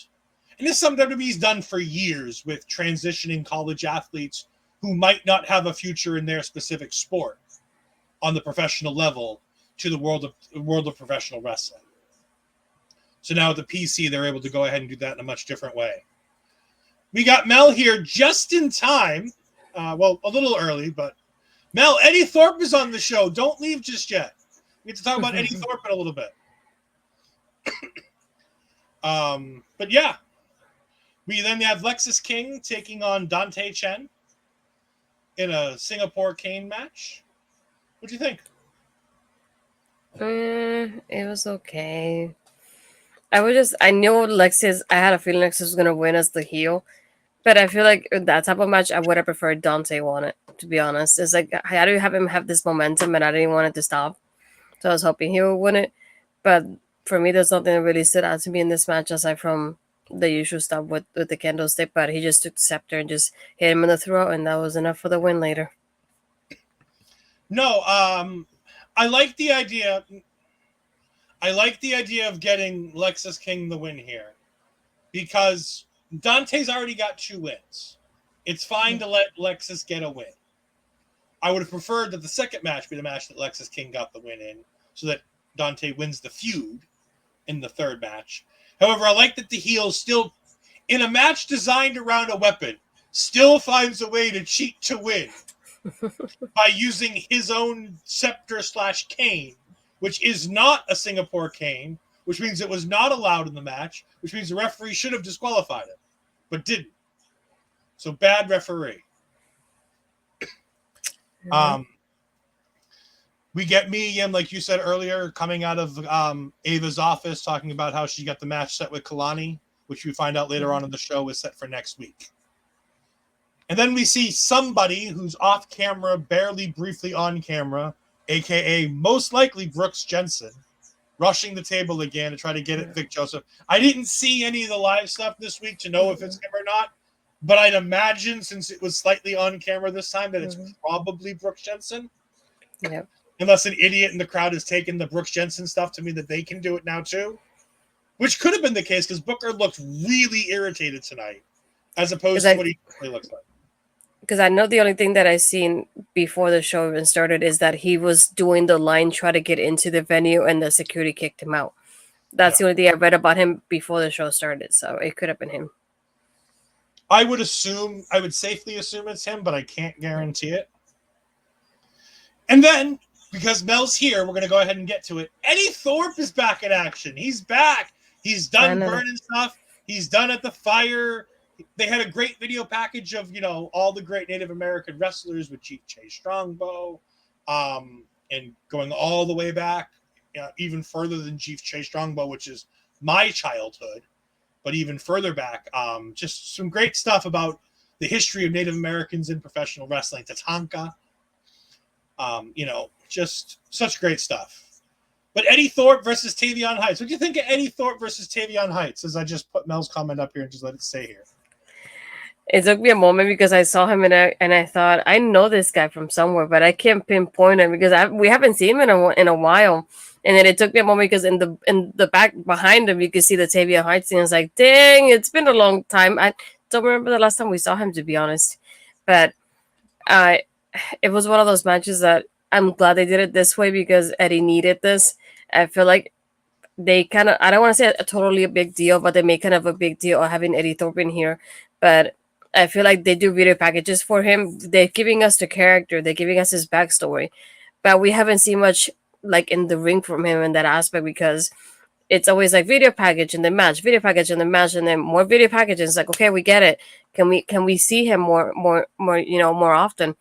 And this is something WWE's done for years with transitioning college athletes who might not have a future in their specific sport on the professional level to the world of professional wrestling. So now with the PC, they're able to go ahead and do that in a much different way. We got Mel here just in time. A little early, but Mel, Eddy Thorpe is on the show. Don't leave just yet. We get to talk about Eddy Thorpe in a little bit. But yeah, we then have Lexis King taking on Dante Chen in a Singapore cane match. What do you think? It was okay. I knew Lexis, I had a feeling Lexis was going to win as the heel. But I feel like in that type of match, I would have preferred Dante won it, to be honest. It's like, how do you have him have this momentum and I didn't want it to stop? So I was hoping he would win it. But for me, there's nothing that really stood out to me in this match aside from the usual stuff with the candlestick. But he just took the scepter and just hit him in the throat, and that was enough for the win later. No, I like the idea. I like the idea of getting Lexis King the win here because Dante's already got 2 wins. It's fine to let Lexis get a win. I would have preferred that the second match be the match that Lexis King got the win in so that Dante wins the feud in the third match. However, I like that the heel still, in a match designed around a weapon, still finds a way to cheat to win by using his own scepter/cane, which is not a Singapore cane, which means it was not allowed in the match, which means the referee should have disqualified it, but didn't. So bad referee. We get Mia Yim, like you said earlier, coming out of Ava's office, talking about how she got the match set with Kalani, which we find out later on in the show is set for next week. And then we see somebody who's off camera, barely briefly on camera, aka most likely Brooks Jensen, rushing the table again to try to get at Vic Joseph. I didn't see any of the live stuff this week to know if it's him or not, but I'd imagine since it was slightly on camera this time that it's probably Brooks Jensen. Yeah. Unless an idiot in the crowd has taken the Brooks Jensen stuff to mean that they can do it now too. Which could have been the case because Booker looked really irritated tonight as opposed to what he really looks like. Because I know the only thing that I seen before the show even started is that he was doing the line try to get into the venue and the security kicked him out. That's the only thing I read about him before the show started, so it could have been him. I would safely assume it's him, but I can't guarantee it. And then, because Mel's here, we're going to go ahead and get to it. Eddy Thorpe is back in action. He's back. He's done burning stuff. He's done at the fire. They had a great video package of, all the great Native American wrestlers with Chief Che Strongbow, and going all the way back, even further than Chief Che Strongbow, which is my childhood, but even further back. Just some great stuff about the history of Native Americans in professional wrestling. Tatanka, just such great stuff. But Eddy Thorpe versus Tavion Heights. What do you think of Eddy Thorpe versus Tavion Heights? As I just put Mel's comment up here and just let it stay here. It took me a moment because I saw him and I thought, I know this guy from somewhere, but I can't pinpoint him because we haven't seen him in a while. And then it took me a moment because in the back behind him, you could see the Tavion Heights. And I was like, dang, it's been a long time. I don't remember the last time we saw him, to be honest. But it was one of those matches that I'm glad they did it this way because Eddy needed this. I feel like they kind of, I don't want to say a totally a big deal, but they made kind of a big deal of having Eddy Thorpe in here. But I feel like they do video packages for him. They're giving us the character. They're giving us his backstory. But we haven't seen much like in the ring from him in that aspect because it's always like video package and then match, video package and then match, and then more video packages. It's like, okay, we get it. Can we see him more often?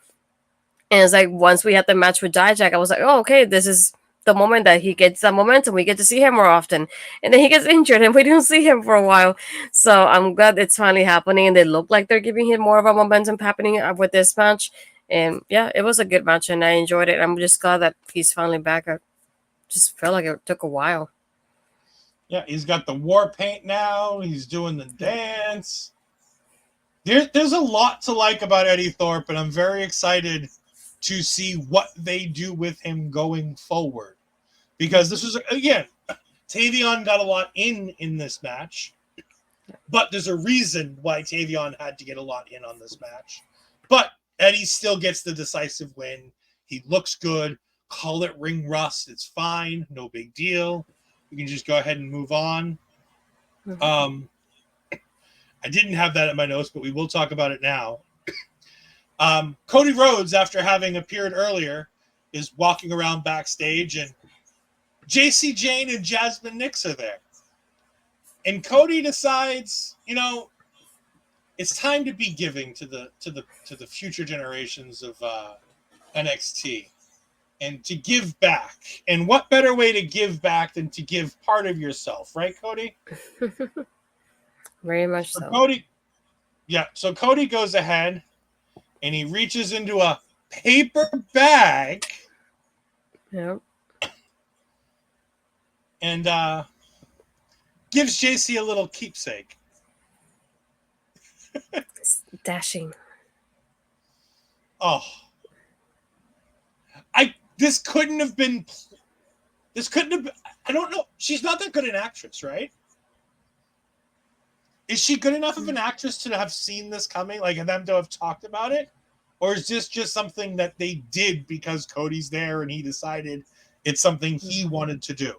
And it's like once we had the match with Dijak, I was like, oh, okay, this is the moment that he gets that momentum. We get to see him more often. And then he gets injured and we don't see him for a while. So I'm glad it's finally happening. And they look like they're giving him more of a momentum happening with this match. And yeah, it was a good match and I enjoyed it. I'm just glad that he's finally back. I just felt like it took a while. Yeah, he's got the war paint now. He's doing the dance. There's a lot to like about Eddy Thorpe, and I'm very excited to see what they do with him going forward. Because this is, again, Tavion got a lot in this match, but there's a reason why Tavion had to get a lot in on this match. But Eddy still gets the decisive win. He looks good. Call it ring rust. It's fine. No big deal. We can just go ahead and move on. I didn't have that in my notes, but we will talk about it now. Cody Rhodes, after having appeared earlier, is walking around backstage, and JC Jane and Jasmine Nix are there. And Cody decides, it's time to be giving to the future generations of NXT and to give back. And what better way to give back than to give part of yourself, right, Cody? Very much so. So Cody goes ahead and he reaches into a paper bag. Yep. And gives JC a little keepsake. Dashing. Oh. This couldn't have been, I don't know. She's not that good an actress, right? Is she good enough of an actress to have seen this coming, like them to have talked about it? Or is this just something that they did because Cody's there and he decided it's something he wanted to do?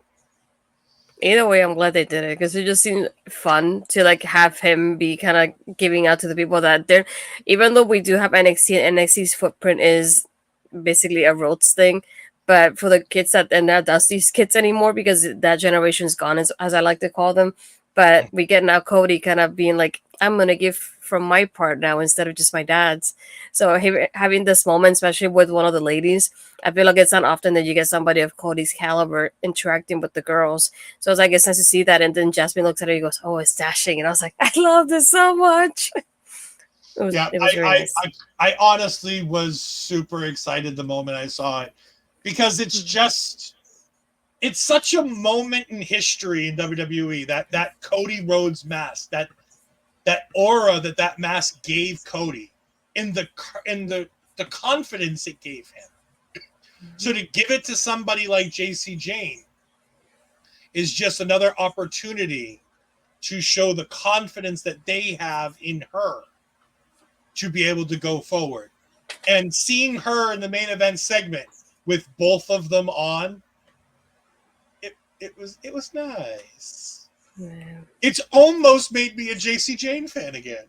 Either way, I'm glad they did it because it just seemed fun to like have him be kind of giving out to the people that they're, even though we do have NXT and NXT's footprint is basically a Rhodes thing, but for the kids that and not Dusty's kids anymore because that generation's gone, as I like to call them. But we get now Cody kind of being like, I'm gonna give from my part now instead of just my dad's. So having this moment, especially with one of the ladies, I feel like it's not often that you get somebody of Cody's caliber interacting with the girls. So it's nice to see that. And then Jasmine looks at her and goes, "Oh, it's dashing," and I was like, I love this so much. It was very nice. I honestly was super excited the moment I saw it because it's just it's such a moment in history in WWE, that Cody Rhodes mask, that aura that mask gave Cody, in the confidence it gave him. So to give it to somebody like JC Jane is just another opportunity to show the confidence that they have in her to be able to go forward. And seeing her in the main event segment with both of them on, it was nice. Yeah. It's almost made me a JC Jane fan again.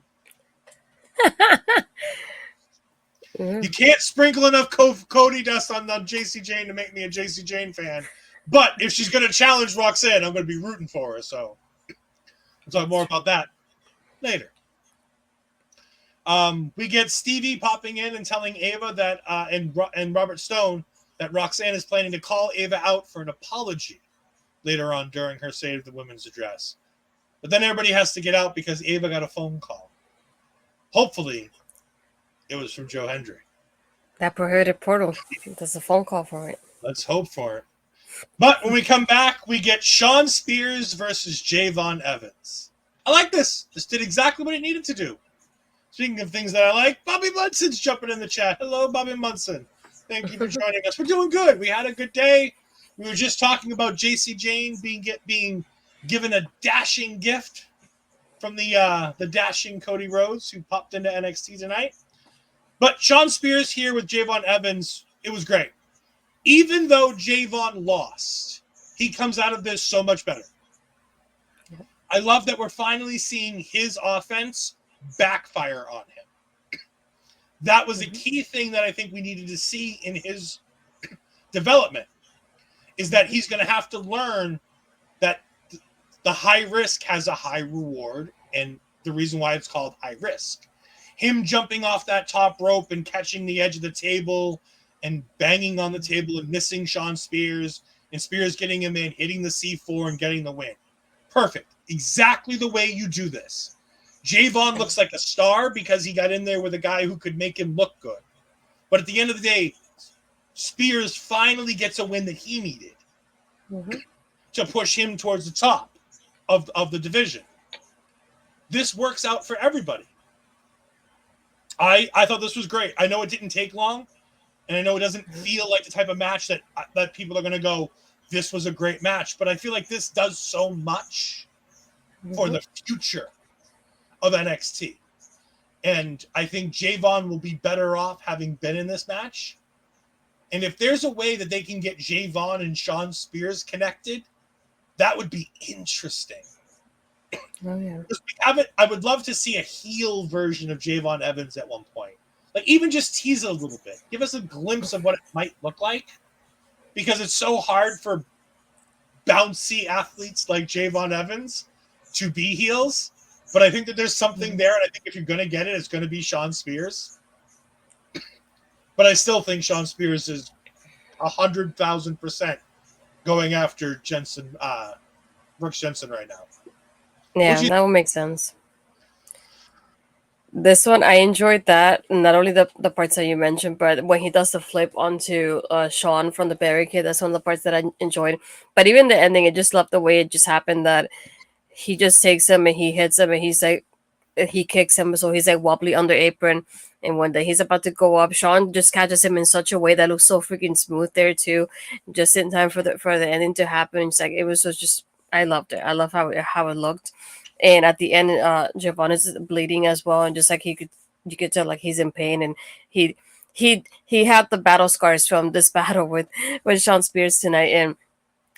You can't sprinkle enough Cody dust on JC Jane to make me a JC Jane fan. But if she's going to challenge Roxanne, I'm going to be rooting for her. So we'll talk more about that later. We get Stevie popping in and telling Ava that and Robert Stone that Roxanne is planning to call Ava out for an apology later on during her State of the Women's address. But then everybody has to get out because Ava got a phone call. Hopefully, it was from Joe Hendry. That prohibited portal. There's a phone call for it. Let's hope for it. But when we come back, we get Shawn Spears versus Javon Evans. I like this. This did exactly what it needed to do. Speaking of things that I like, Bobby Munson's jumping in the chat. Hello, Bobby Munson. Thank you for joining us. We're doing good. We had a good day. We were just talking about JC Jane being given a dashing gift from the dashing Cody Rhodes, who popped into NXT tonight. But Shawn Spears here with Javon Evans, it was great. Even though Javon lost, he comes out of this so much better. I love that we're finally seeing his offense backfire on him. That was a key thing that I think we needed to see in his development, is that he's going to have to learn that the high risk has a high reward, and the reason why it's called high risk. Him jumping off that top rope and catching the edge of the table and banging on the table and missing Shawn Spears, and Spears getting him in, hitting the C4 and getting the win. Perfect. Exactly the way you do this. Javon looks like a star because he got in there with a guy who could make him look good. But at the end of the day, Spears finally gets a win that he needed to push him towards the top of the division. This works out for everybody. I thought this was great. I know it didn't take long, and I know it doesn't feel like the type of match that people are going to go, this was a great match. But I feel like this does so much for the future of NXT. And I think Javon will be better off having been in this match. And if there's a way that they can get Javon and Shawn Spears connected, that would be interesting. Oh, yeah. I would love to see a heel version of Javon Evans at one point. Like, even just tease it a little bit. Give us a glimpse of what it might look like. Because it's so hard for bouncy athletes like Javon Evans to be heels. But I think that there's something there, and I think if you're going to get it, it's going to be Shawn Spears. But I still think Shawn Spears is 100,000% going after Jensen, Brooks Jensen right now. Yeah, that would make sense. This one, I enjoyed that. Not only the parts that you mentioned, but when he does the flip onto Shawn from the barricade, that's one of the parts that I enjoyed. But even the ending, I just loved the way it just happened, that he just takes him and he hits him and he's like, he kicks him, so he's like wobbly under apron. And when he's about to go up, Shawn just catches him in such a way that looks so freaking smooth there too, just in time for the ending to happen. It's like, it was just, I loved it. I love how it looked. And at the end, Javon is bleeding as well, and just like you could tell like he's in pain, and he had the battle scars from this battle with Shawn Spears tonight. And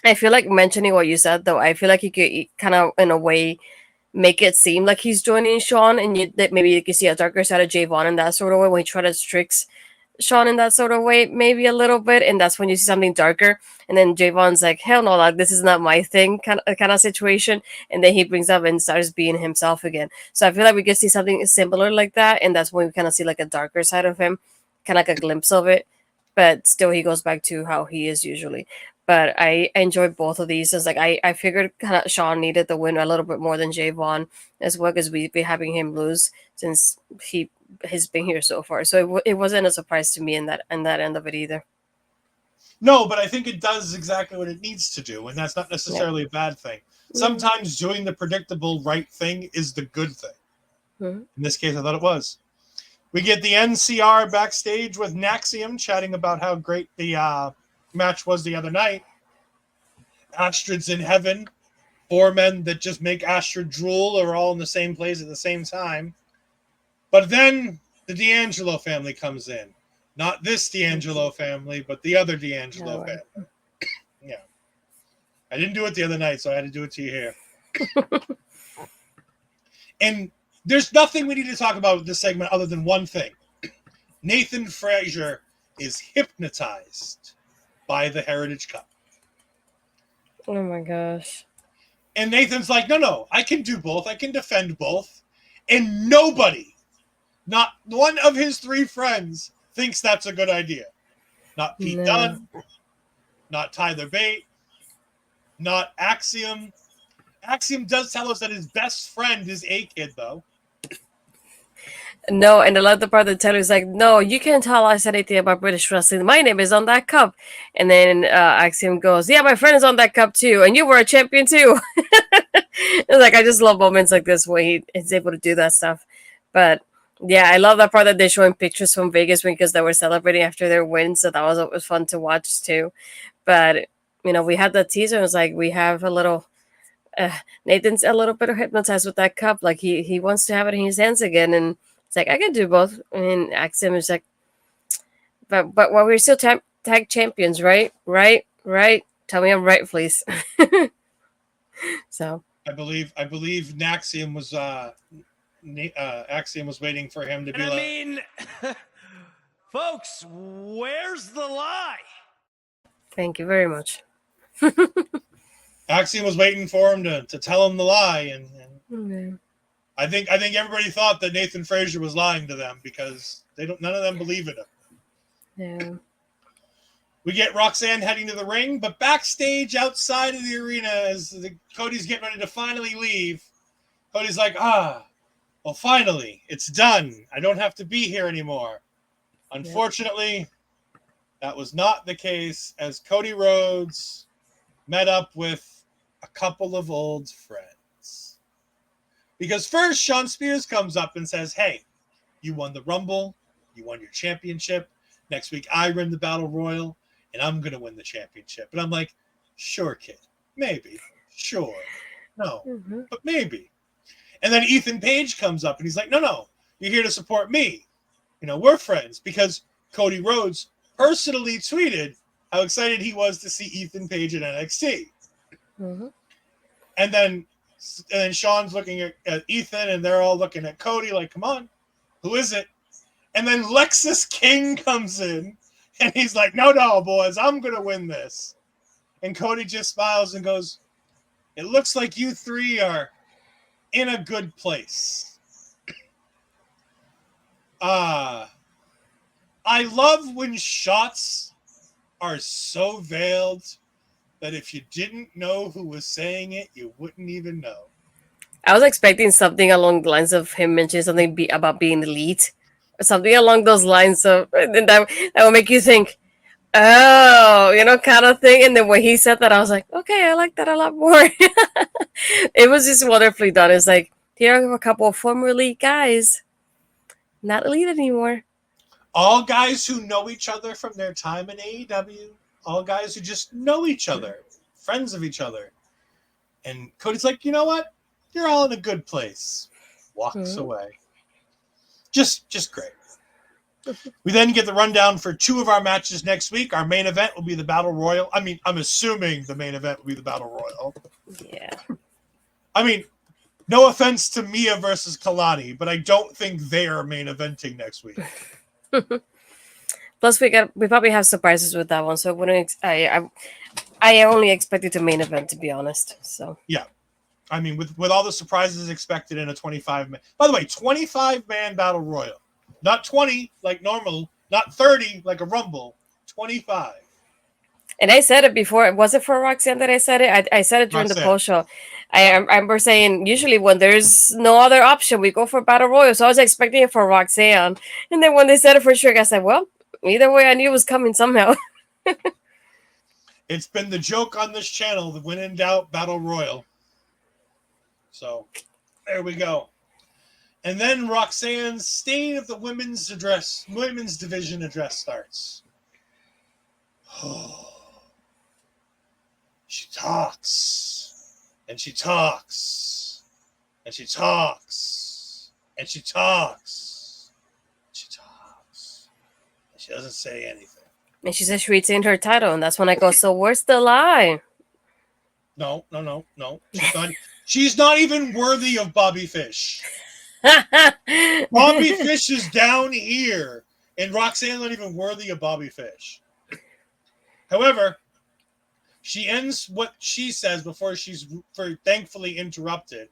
I feel like, mentioning what you said though, I feel like he could kind of in a way make it seem like he's joining Shawn, and that maybe you can see a darker side of Javon in that sort of way when he tries to tricks Shawn in that sort of way, maybe a little bit, and that's when you see something darker. And then Javon's like, hell no, like this is not my thing, kind of situation. And then he brings up and starts being himself again. So I feel like we could see something similar like that, and that's when we kind of see like a darker side of him, kind of like a glimpse of it. But still, he goes back to how he is usually. But I enjoyed both of these. It's like I figured kind of Shawn needed the win a little bit more than Javon as well, because we've been having him lose since he's been here so far. So it wasn't a surprise to me in that end of it either. No, but I think it does exactly what it needs to do, and that's not necessarily a bad thing. Sometimes doing the predictable right thing is the good thing. In this case, I thought it was. We get the NCR backstage with Naxium chatting about how great the match was the other night. Astrid's in heaven. 4 men that just make Astrid drool are all in the same place at the same time. But then the D'Angelo family comes in. Not this D'Angelo family, but the other D'Angelo family. Yeah. I didn't do it the other night, so I had to do it to you here. And there's nothing we need to talk about with this segment other than one thing. Nathan Frazier is hypnotized by the Heritage Cup. Oh my gosh. And Nathan's like, no, I can do both. I can defend both. And nobody, not one of his 3 friends, thinks that's a good idea. Not Pete Dunne, not Tyler Bate, not Axiom. Axiom does tell us that his best friend is A-Kid, though. No, and I love the part that Taylor's like, no, you can't tell us anything about British wrestling. My name is on that cup. And then Axiom goes, yeah, my friend is on that cup too. And you were a champion too. It's like, I just love moments like this where he is able to do that stuff. But yeah, I love that part that they're showing pictures from Vegas because they were celebrating after their win. So that was fun to watch too. But, we had the teaser. It was like, we have a little... Nathan's a little bit hypnotized with that cup. Like he wants to have it in his hands again. And it's like, I can do both. I mean, Axiom is like, but we're still tag champions, right? Right? Tell me I'm right, please. So I believe Naxium was Axiom was waiting for him to be like. I mean, folks, where's the lie? Thank you very much. Axiom was waiting for him to tell him the lie, and I think everybody thought that Nathan Frazier was lying to them because none of them believe in him. Yeah. We get Roxanne heading to the ring, but backstage outside of the arena as Cody's getting ready to finally leave, Cody's like, well, finally, it's done. I don't have to be here anymore. Unfortunately, that was not the case as Cody Rhodes met up with a couple of old friends. Because first, Shawn Spears comes up and says, hey, you won the Rumble. You won your championship. Next week, I win the Battle Royal, and I'm going to win the championship. And I'm like, sure, kid. Maybe. Sure. No. But maybe. And then Ethan Page comes up, and he's like, no. You're here to support me. We're friends. Because Cody Rhodes personally tweeted how excited he was to see Ethan Page in NXT. And then Shawn's looking at Ethan, and they're all looking at Cody like, come on, who is it? And then Lexis King comes in, and he's like, no, boys, I'm going to win this. And Cody just smiles and goes, it looks like you 3 are in a good place. I love when shots are so veiled that if you didn't know who was saying it, you wouldn't even know. I was expecting something along the lines of him mentioning something about being elite. Or something along those lines of that will make you think, oh, kind of thing. And then when he said that, I was like, okay, I like that a lot more. It was just wonderfully done. It's like, here are a couple of former elite guys, not elite anymore. All guys who know each other from their time in AEW. All guys who just know each other, friends of each other. And Cody's like, you know what? You're all in a good place. Walks away. Just great. We then get the rundown for 2 of our matches next week. Our main event will be the Battle Royal. I mean, I'm assuming the main event will be the Battle Royal. Yeah. I mean, no offense to Mia versus Kalani, but I don't think they are main eventing next week. Plus, we probably have surprises with that one, so I only expected to main event, to be honest. So yeah, I mean, with all the surprises expected in a 25-man. By the way, 25-man battle royal, not 20 like normal, not 30 like a Rumble, 25. And I said it before. Was it for Roxanne that I said it? I said it during the post show. I remember saying usually when there's no other option, we go for Battle Royal. So I was expecting it for Roxanne. And then when they said it for Trick, I said, well, either way, I knew it was coming somehow. It's been the joke on this channel, the when in doubt battle royal. So there we go. And then Roxanne's State of the Women's Division address starts. She talks, and she talks, and she talks, and she talks, and she talks, and she doesn't say anything. And she says she retained her title, and that's when I go, so where's the lie? No. She's not even worthy of Bobby Fish. Bobby Fish is down here, and Roxanne's not even worthy of Bobby Fish. However, she ends what she says before she's thankfully interrupted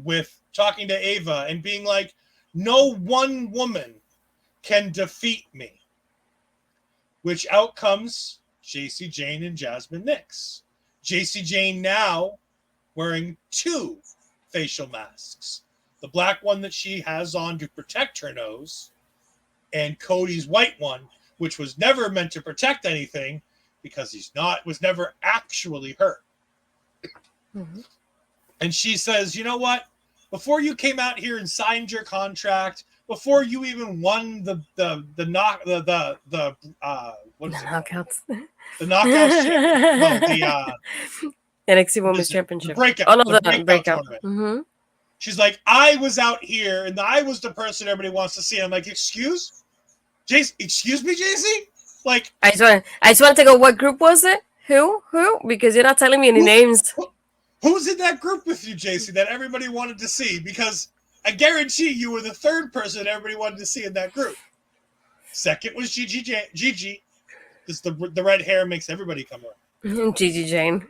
with talking to Ava and being like, no one woman can defeat me. Which out comes JC Jane and Jasmine Nix. JC Jane now wearing 2 facial masks. The black one that she has on to protect her nose, and Cody's white one, which was never meant to protect anything because was never actually hurt. Mm-hmm. And she says, you know what? Before you came out here and signed your contract, before you even won the knockouts. The knockouts. No, the NXT Women's Championship. The breakout. Oh no, the breakout breakout. tournament. Mm-hmm. She's like, I was out here, and I was the person everybody wants to see. I'm like, excuse me, JC? Like, I just want to go. What group was it? Who? Because you're not telling me any names. Who's in that group with you, JC, that everybody wanted to see? Because I guarantee you were the third person everybody wanted to see in that group. Second was Gigi, because the red hair makes everybody come around. Gigi Jane.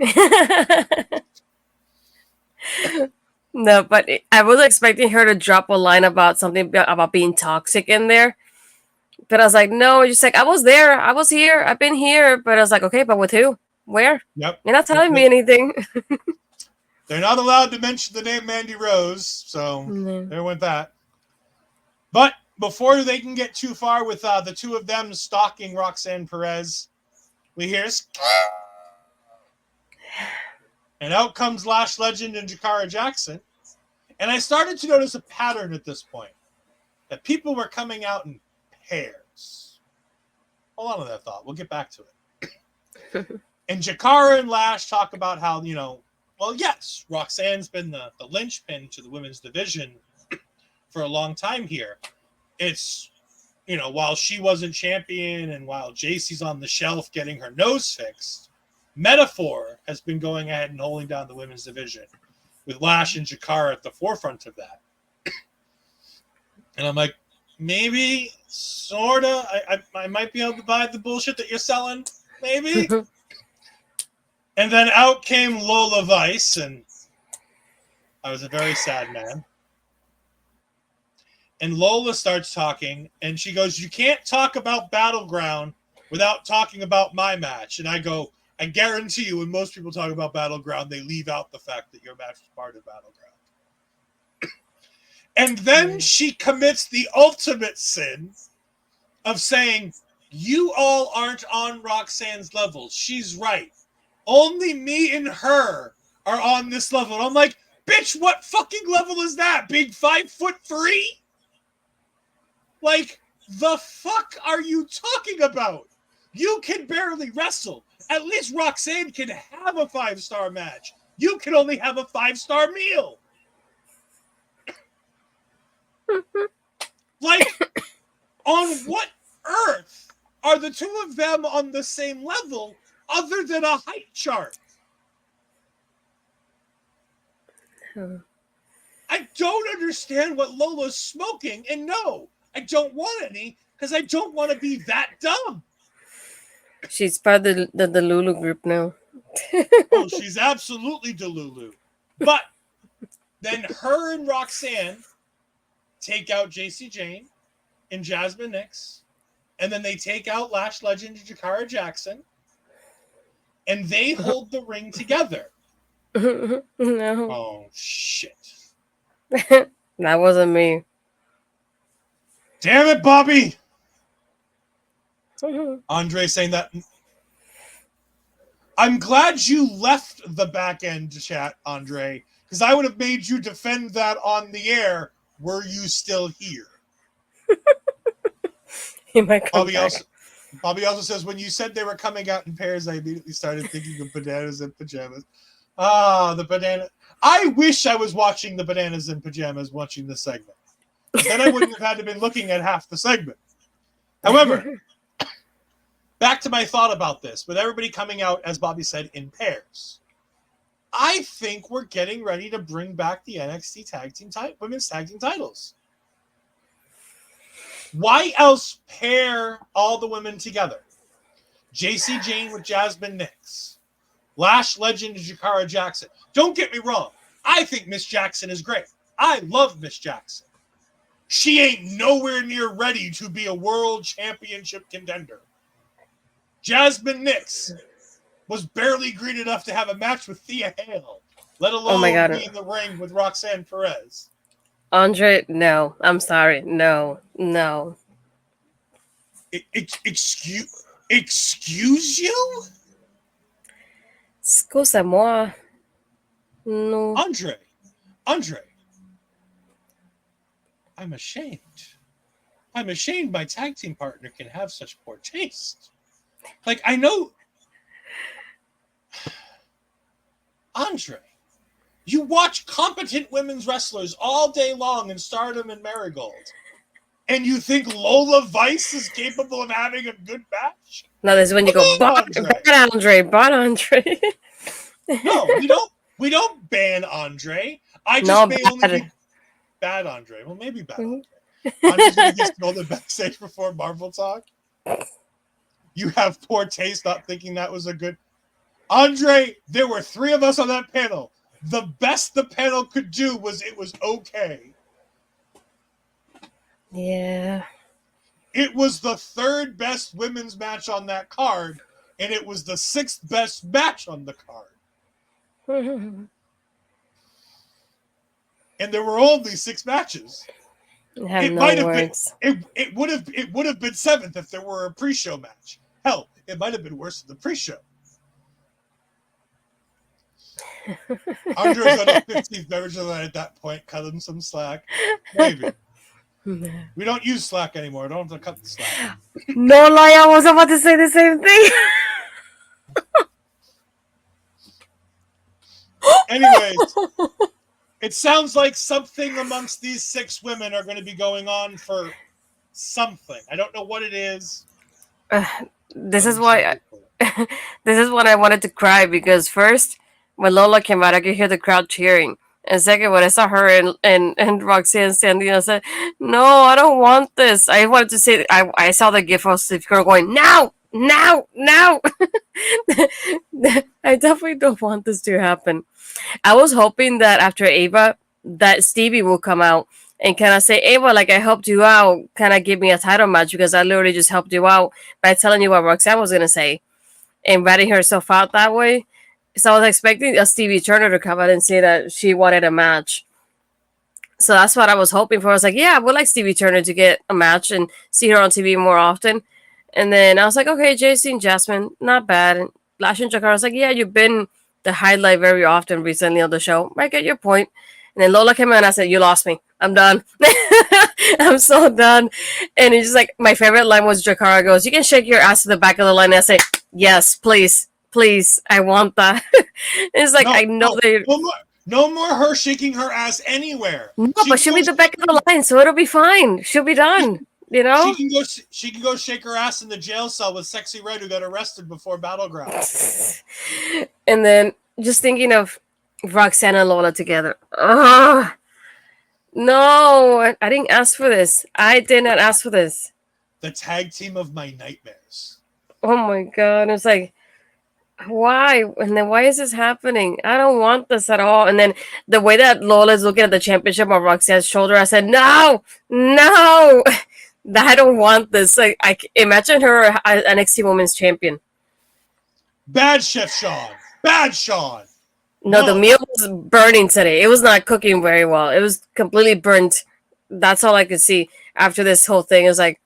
No, but I was expecting her to drop a line about something about being toxic in there. But I was like, no, just like, I was there. I was here. I've been here. But I was like, okay, but with who? Where? Yep. You're not telling me anything. They're not allowed to mention the name Mandy Rose. So there went that. But before they can get too far with the 2 of them stalking Roxanne Perez, we hear and out comes Lash Legend and Jakara Jackson. And I started to notice a pattern at this point, that people were coming out in pairs. Hold on to that thought. We'll get back to it. And Jakara and Lash talk about how, well, yes, Roxanne's been the linchpin to the women's division for a long time here. It's, while she wasn't champion and while JC's on the shelf getting her nose fixed, Metaphor has been going ahead and holding down the women's division with Lash and Jakara at the forefront of that. And I'm like, maybe, sort of, I might be able to buy the bullshit that you're selling, maybe. And then out came Lola Vice, and I was a very sad man. And Lola starts talking, and she goes, you can't talk about Battleground without talking about my match. And I go, I guarantee you, when most people talk about Battleground, they leave out the fact that your match was part of Battleground. And then she commits the ultimate sin of saying, you all aren't on Roxanne's level. She's right. Only me and her are on this level. And I'm like, bitch, what fucking level is that? Big 5'3"? Like, the fuck are you talking about? You can barely wrestle. At least Roxanne can have a 5-star match. You can only have a 5-star meal. Like, on what earth are the 2 of them on the same level other than a height chart? I don't understand what Lola's smoking, and no, I don't want any because I don't want to be that dumb. She's part of the Lulu group now. Oh, she's absolutely Delulu. But then her and Roxanne take out JC Jane and Jasmine Nix, and then they take out Lash Legend and Jakara Jackson, and they hold the ring together. No. Oh, shit. That wasn't me. Damn it, Bobby! Andre saying that. I'm glad you left the back end chat, Andre, because I would have made you defend that on the air were you still here. He might come back. Bobby also says, when you said they were coming out in pairs, I immediately started thinking of bananas and pajamas. Ah, the banana. I wish I was watching the bananas and pajamas watching the segment. Then I wouldn't have had to been looking at half the segment. However, back to my thought about this, with everybody coming out, as Bobby said, in pairs. I think we're getting ready to bring back the NXT women's tag team titles. Why else pair all the women together? JC Jane with Jasmine Nix. Lash Legend Jakara Jackson. Don't get me wrong. I think Miss Jackson is great. I love Miss Jackson. She ain't nowhere near ready to be a world championship contender. Jasmine Nix was barely green enough to have a match with Thea Hale, let alone be in the ring with Roxanne Perez. Andre, no. I'm sorry. No. Excuse you? Excuse-moi. No. Andre. I'm ashamed. I'm ashamed my tag team partner can have such poor taste. Like, I know... Andre, you watch competent women's wrestlers all day long in Stardom and Marigold, and you think Lola Vice is capable of having a good match? No, this is when you go, But Andre. No, we don't ban Andre. I just may only be bad Andre. Well, maybe bad Andre. Andre's going to get scolded backstage before Marvel Talk. You have poor taste not thinking that was a good... Andre, there were 3 of us on that panel. The best the panel could do was it was okay. Yeah. It was the 3rd best women's match on that card, and it was the 6th best match on the card. And there were only 6 matches. It would have been 7th if there were a pre-show match. Hell, it might have been worse than the pre-show. Andre's on a 15th beverage at that point. Cut him some slack. Maybe. We don't use Slack anymore. Don't have to cut the slack. No lie, I was about to say the same thing. Anyways, it sounds like something amongst these 6 women are going to be going on for something. I don't know what it is. This is why this is when I wanted to cry, because first, when Lola came out, I could hear the crowd cheering. And second, when I saw her and Roxanne standing, I said, no, I don't want this. I wanted to say, I saw the gif of Steve Kerr going, now. I definitely don't want this to happen. I was hoping that after Ava, that Stevie will come out and kind of say, Ava, like, I helped you out, kind of give me a title match, because I literally just helped you out by telling you what Roxanne was going to say and ratting herself out that way. So I was expecting a Stevie Turner to come out and say that she wanted a match. So that's what I was hoping for. I was like, yeah, I would like Stevie Turner to get a match and see her on TV more often. And then I was like, okay, JC and Jasmine, not bad. And Lash and Jakara, I was like, yeah, you've been the highlight very often recently on the show. I get your point. And then Lola came out and I said, you lost me. I'm done. I'm so done. And it's just like, my favorite line was Jakara goes, you can shake your ass to the back of the line. And I say, yes, please, I want that. It's like, I know they... No more her shaking her ass anywhere. No, but she'll be the back of the line, so it'll be fine. She'll be done. You know? She can go shake her ass in the jail cell with Sexy Red, who got arrested before Battleground. And then just thinking of Roxanne and Lola together. No, I didn't ask for this. I did not ask for this. The tag team of my nightmares. Oh my God. It's like, why? And then why is this happening? I don't want this at all. And then the way that Lola's looking at the championship on Roxanne's shoulder, I said, no. I don't want this. Like, I imagine her as NXT Women's Champion. Bad Chef Shawn. No, the meal was burning today. It was not cooking very well. It was completely burnt. That's all I could see after this whole thing. It was like,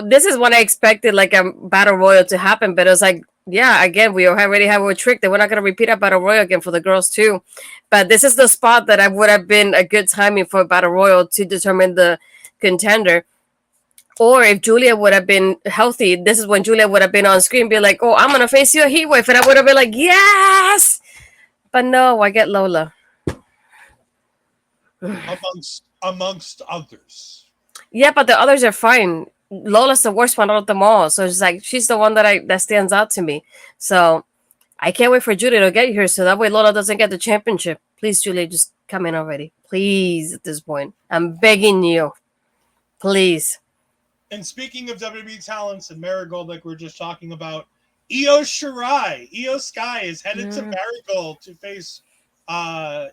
this is when I expected like a battle royal to happen, but it was like Yeah, again, we already have a trick that we're not going to repeat a battle royal again for the girls too. But this is the spot that I would have been a good timing for a battle royal to determine the contender. Or if Julia would have been healthy, this is when Julia would have been on screen, be like, "Oh, I'm gonna face you a heat wave," and I would have been like, "Yes!" But no, I get Lola. amongst others. Yeah, but the others are fine. Lola's the worst one out of them all, so it's like she's the one that stands out to me. So I can't wait for Julia to get here, so that way Lola doesn't get the championship. Please, Julia, just come in already, please. At this point, I'm begging you, please. And speaking of WWE talents and Marigold, like we are just talking about, Io Shirai, Io Sky is headed to Marigold to face Iwa.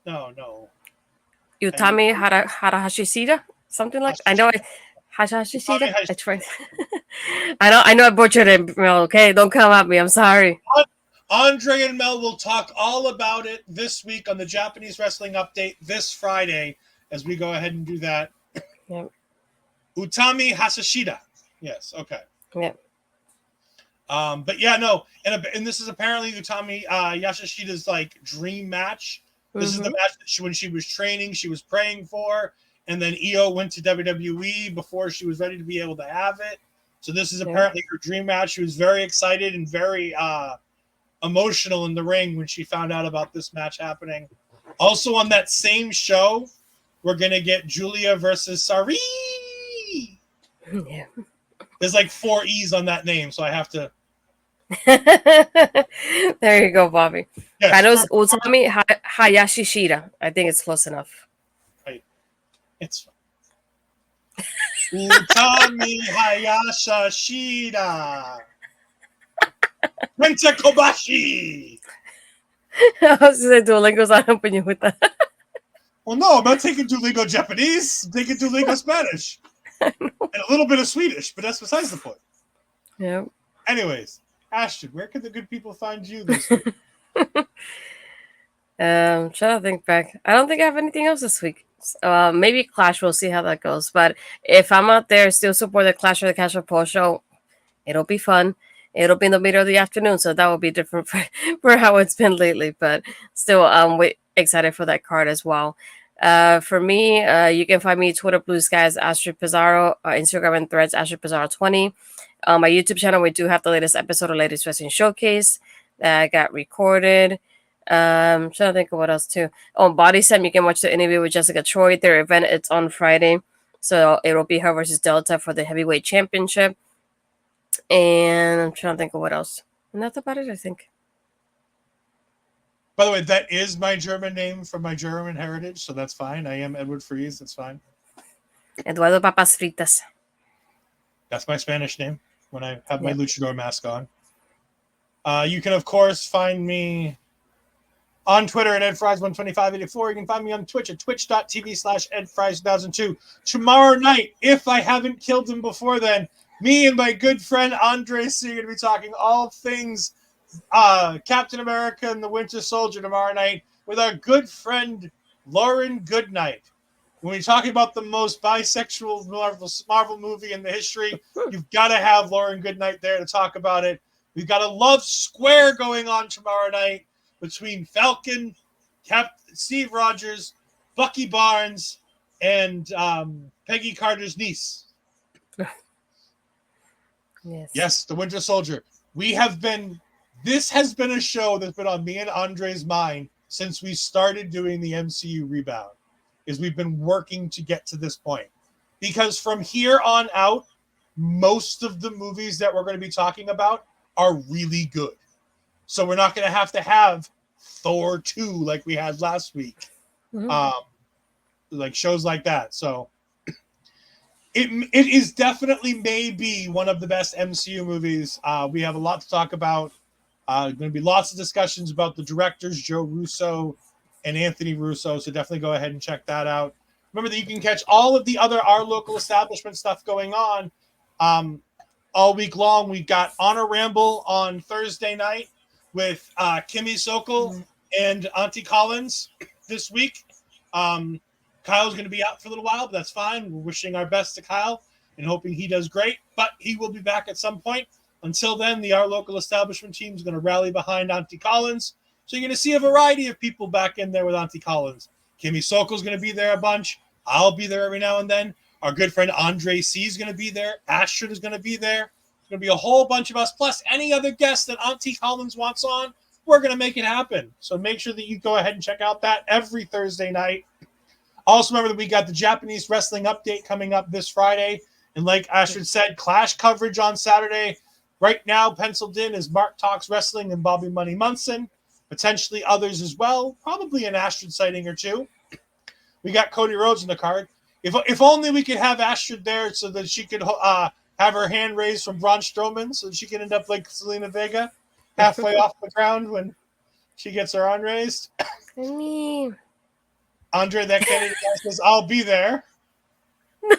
No. Utami Harahashishida, something like. I know. Harahashishida. I tried. I know. I butchered it. Okay, don't come at me. I'm sorry. Andre and Mel will talk all about it this week on the Japanese Wrestling Update this Friday as we go ahead and do that. Yep. Utami Hasashida. Yes, okay. Yep. But yeah, no, and this is apparently Utami Yashishida's like dream match. This is the match that when she was training, she was praying for, and then Io went to WWE before she was ready to be able to have it. So this is apparently her dream match. She was very excited and very emotional in the ring when she found out about this match happening. Also on that same show, we're gonna get Julia versus Sari. Yeah. There's like 4 E's on that name, so I have to. There you go, Bobby. Yes, I know it's Utami Hayashishida. I think it's close enough. Right. It's Utami Hayashishida. Penta Kobashi. I was going to say Duolingo's not helping you with that. Well, no, I'm not taking Duolingo Japanese. I'm taking Duolingo Spanish. And a little bit of Swedish, but that's besides the point. Yeah. Anyways, Ashton, where can the good people find you this week? Trying to think back. I don't think I have anything else this week. Maybe Clash. We'll see how that goes. But if I'm out there, still support the Clash or the Cash or Post show. It'll be fun. It'll be in the middle of the afternoon, so that will be different for how it's been lately. But still, I'm excited for that card as well. For me, you can find me Twitter, Blue Skies, Astrid Pizarro, Instagram and Threads, Astrid Pizarro 20. My YouTube channel, we do have the latest episode of Latest Wrestling Showcase that got recorded. Trying to think of what else too. On Body Sam, you can watch the interview with Jessica Troy. Their event, it's on Friday, so it'll be her versus Delta for the heavyweight championship. And I'm trying to think of what else. And that's about it, I think. By the way, that is my German name from my German heritage, so that's fine. I am Edward Fries. That's fine. Eduardo Papas Fritas. That's my Spanish name when I have my luchador mask on. You can, of course, find me on Twitter at EdFries12584. You can find me on Twitch at twitch.tv/EdFries2002. Tomorrow night, if I haven't killed him before then, me and my good friend Andres are going to be talking all things Captain America and the Winter Soldier tomorrow night with our good friend Lauren Goodnight. When we're talking about the most bisexual Marvel movie in the history, you've got to have Lauren Goodnight there to talk about it. We've got a love square going on tomorrow night between Falcon, Captain Steve Rogers, Bucky Barnes, and Peggy Carter's niece. Yes, the Winter Soldier. This has been a show that's been on me and Andre's mind since we started doing the MCU Rebound. Is we've been working to get to this point. Because from here on out, most of the movies that we're going to be talking about are really good. So we're not going to have Thor 2 like we had last week. Like shows like that. So it is definitely maybe one of the best MCU movies. We have a lot to talk about. Going to be lots of discussions about the directors, Joe Russo and Anthony Russo. So definitely go ahead and check that out. Remember that you can catch all of the other Our Local Establishment stuff going on all week long. We've got Honor Ramble on Thursday night with Kimmy Sokol and Auntie Collins this week. Kyle's going to be out for a little while, but that's fine. We're wishing our best to Kyle and hoping he does great, but he will be back at some point. Until then, the Our Local Establishment team is going to rally behind Auntie Collins. So you're going to see a variety of people back in there with Auntie Collins. Kimmy Sokol's going to be there a bunch. I'll be there every now and then. Our good friend Andre C is going to be there. Astrid is going to be there. There's going to be a whole bunch of us, plus any other guests that Auntie Collins wants on. We're going to make it happen. So make sure that you go ahead and check out that every Thursday night. Also remember that we got the Japanese wrestling update coming up this Friday. And like Astrid said, Clash coverage on Saturday. Right now, penciled in is Mark Talks Wrestling and Bobby Money Munson. Potentially others as well. Probably an Astrid sighting or two. We got Cody Rhodes in the card. If only we could have Astrid there so that she could have her hand raised from Braun Strowman so that she can end up like Selena Vega, halfway off the ground when she gets her arm raised. I mean... Andre, that Kennedy guy says, I'll be there. I'm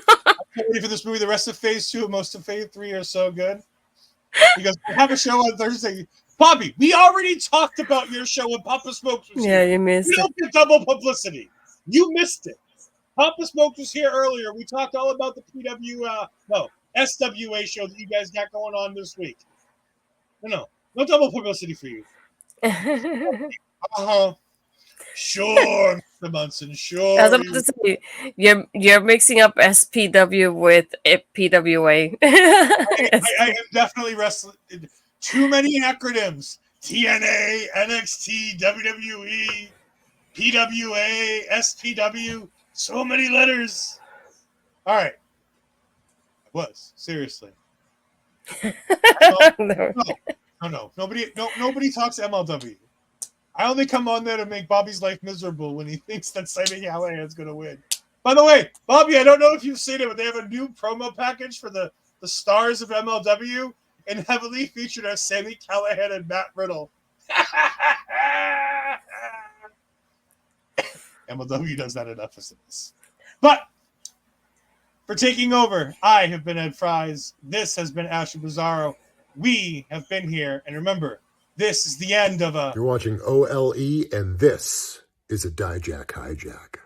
ready for this movie. The rest of Phase 2 and most of Phase 3 are so good. He goes, we have a show on Thursday. Bobby, we already talked about your show when Papa Smokes was here. Yeah, you missed it. You don't get double publicity. You missed it. Papa Smokes was here earlier. We talked all about the SWA show that you guys got going on this week. No double publicity for you. Sure, Mr. Munson, sure. I was about to say, you're mixing up SPW with PWA. I am definitely wrestling. Too many acronyms. TNA, NXT, WWE, PWA, SPW. So many letters. All right. I was. Seriously. No. Nobody talks MLW. I only come on there to make Bobby's life miserable when he thinks that Sammy Callahan's going to win. By the way, Bobby, I don't know if you've seen it, but they have a new promo package for the stars of MLW, and heavily featured as Sammy Callahan and Matt Riddle. MLW does that enough as this. But for taking over, I have been Ed Fries. This has been Astrid Pizarro. We have been here, and remember, this is the end of a... You're watching OLE, and this is a Dijak Hijack.